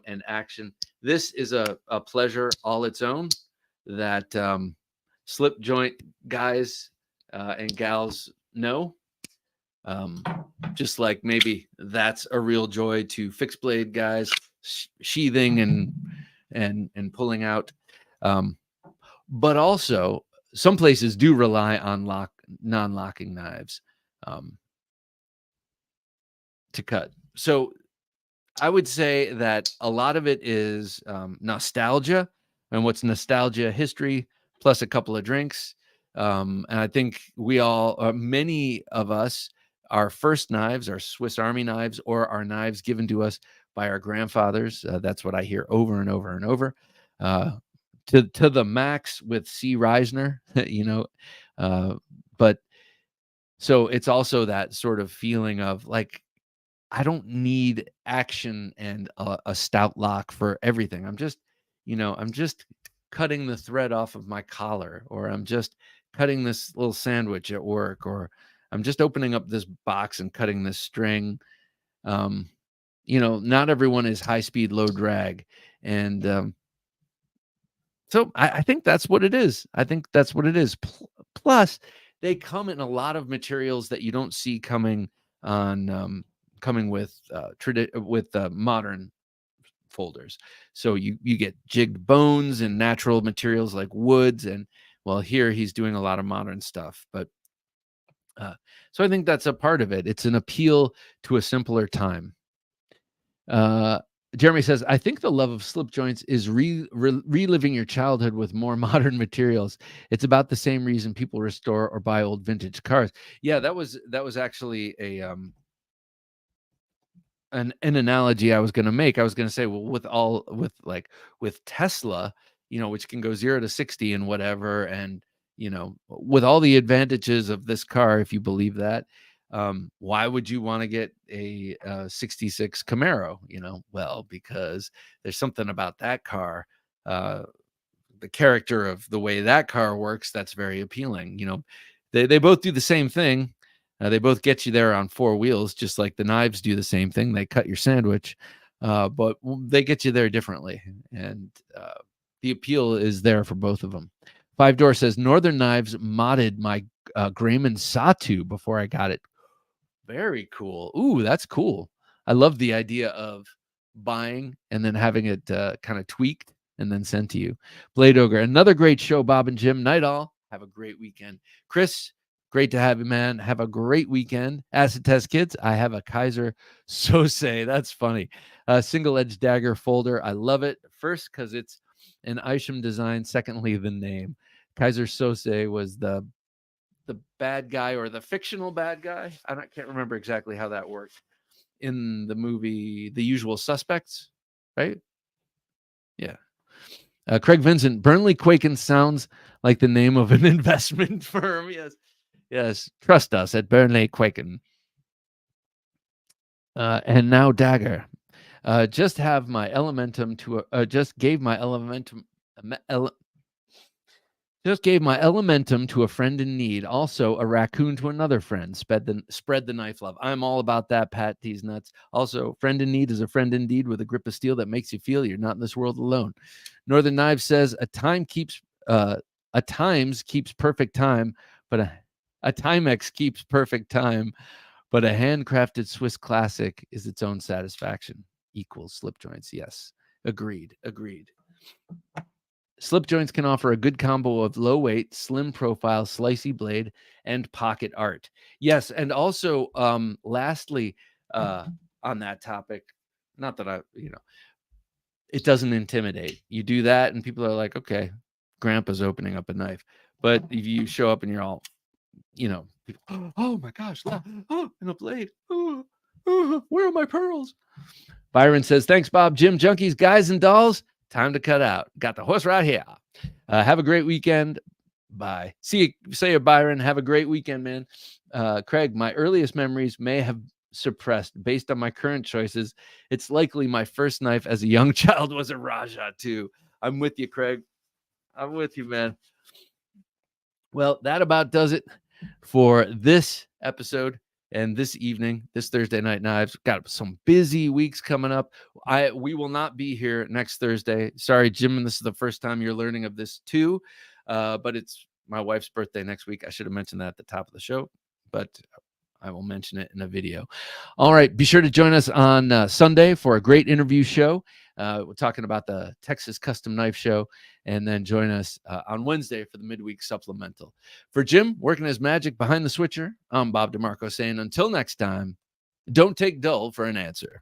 and action, this is a pleasure all its own that slip joint guys and gals know. Just like maybe that's a real joy to fixed blade guys, sheathing and pulling out. But also some places do rely on non-locking knives to cut. So I would say that a lot of it is nostalgia, and what's nostalgia? History plus a couple of drinks. And I think we all, many of us, our first knives are Swiss Army knives or our knives given to us by our grandfathers. That's what I hear over and over and over. To the max with C. Reisner, you know. But so it's also that sort of feeling of like, I don't need action and a stout lock for everything. I'm just cutting the thread off of my collar, or I'm just cutting this little sandwich at work, or I'm just opening up this box and cutting this string. Um, not everyone is high speed, low drag. And so I think that's what it is. I think that's what it is. Plus, they come in a lot of materials that you don't see coming with modern folders. So you get jigged bones and natural materials like woods, and well, here he's doing a lot of modern stuff. But so I think that's a part of it. It's an appeal to a simpler time. Jeremy says, I think the love of slip joints is reliving your childhood with more modern materials. It's about the same reason people restore or buy old vintage cars. Yeah, that was actually an analogy I was going to make. I was going to say, well, with Tesla, which can go 0 to 60 and whatever, and with all the advantages of this car, if you believe that, why would you want to get a 66 Camaro? Well, because there's something about that car, the character of the way that car works, that's very appealing. They both do the same thing. They both get you there on 4 wheels, just like the knives do the same thing. They cut your sandwich, but they get you there differently. And the appeal is there for both of them. Five Door says, Northern Knives modded my Grayman Sawtooth before I got it. Very cool. Ooh, that's cool. I love the idea of buying and then having it kind of tweaked and then sent to you. Blade Ogre, another great show, Bob and Jim. Night all. Have a great weekend. Chris, great to have you, man. Have a great weekend. Acid Test Kids, I have a Kaiser Sose. That's funny. Single edge dagger folder. I love it. First, because it's an Isham design. Secondly, the name. Kaiser Sose was the bad guy, or the fictional bad guy. I can't remember exactly how that worked in the movie The Usual Suspects, right? Yeah. Craig Vincent, Burnley Quaken sounds like the name of an investment firm. Yes. Trust us at Burnley Quaken. And now Dagger. Just gave my Elementum to a friend in need. Also, a raccoon to another friend. Spread the knife love. I'm all about that, Pat. These nuts. Also, friend in need is a friend indeed, with a grip of steel that makes you feel you're not in this world alone. Northern Knives says, a times keeps perfect time, but a Timex keeps perfect time, but a handcrafted Swiss classic is its own satisfaction. Equals slip joints. Yes. Agreed. Slip joints can offer a good combo of low weight, slim profile, slicey blade, and pocket art. Yes, and also, lastly, on that topic, not that it doesn't intimidate. You do that, and people are like, okay, Grandpa's opening up a knife. But if you show up and you're all, people, oh my gosh, and a blade. Where are my pearls? Byron says, thanks, Bob, Jim, junkies, guys, and dolls. Time to cut out. Got the horse right here. Have a great weekend. Bye. See you, Byron. Have a great weekend, man. Craig, my earliest memories may have suppressed based on my current choices. It's likely my first knife as a young child was a Raja too. I'm with you, Craig. I'm with you, man. Well, that about does it for this episode. And this evening, this Thursday Night Knives, got some busy weeks coming up. We will not be here next Thursday. Sorry, Jim, and this is the first time you're learning of this too. But it's my wife's birthday next week. I should have mentioned that at the top of the show, but I will mention it in a video. All right, be sure to join us on Sunday for a great interview show. We're talking about the Texas Custom Knife Show, and then join us on Wednesday for the midweek supplemental. For Jim, working his magic behind the switcher, I'm Bob DeMarco saying until next time, don't take dull for an answer.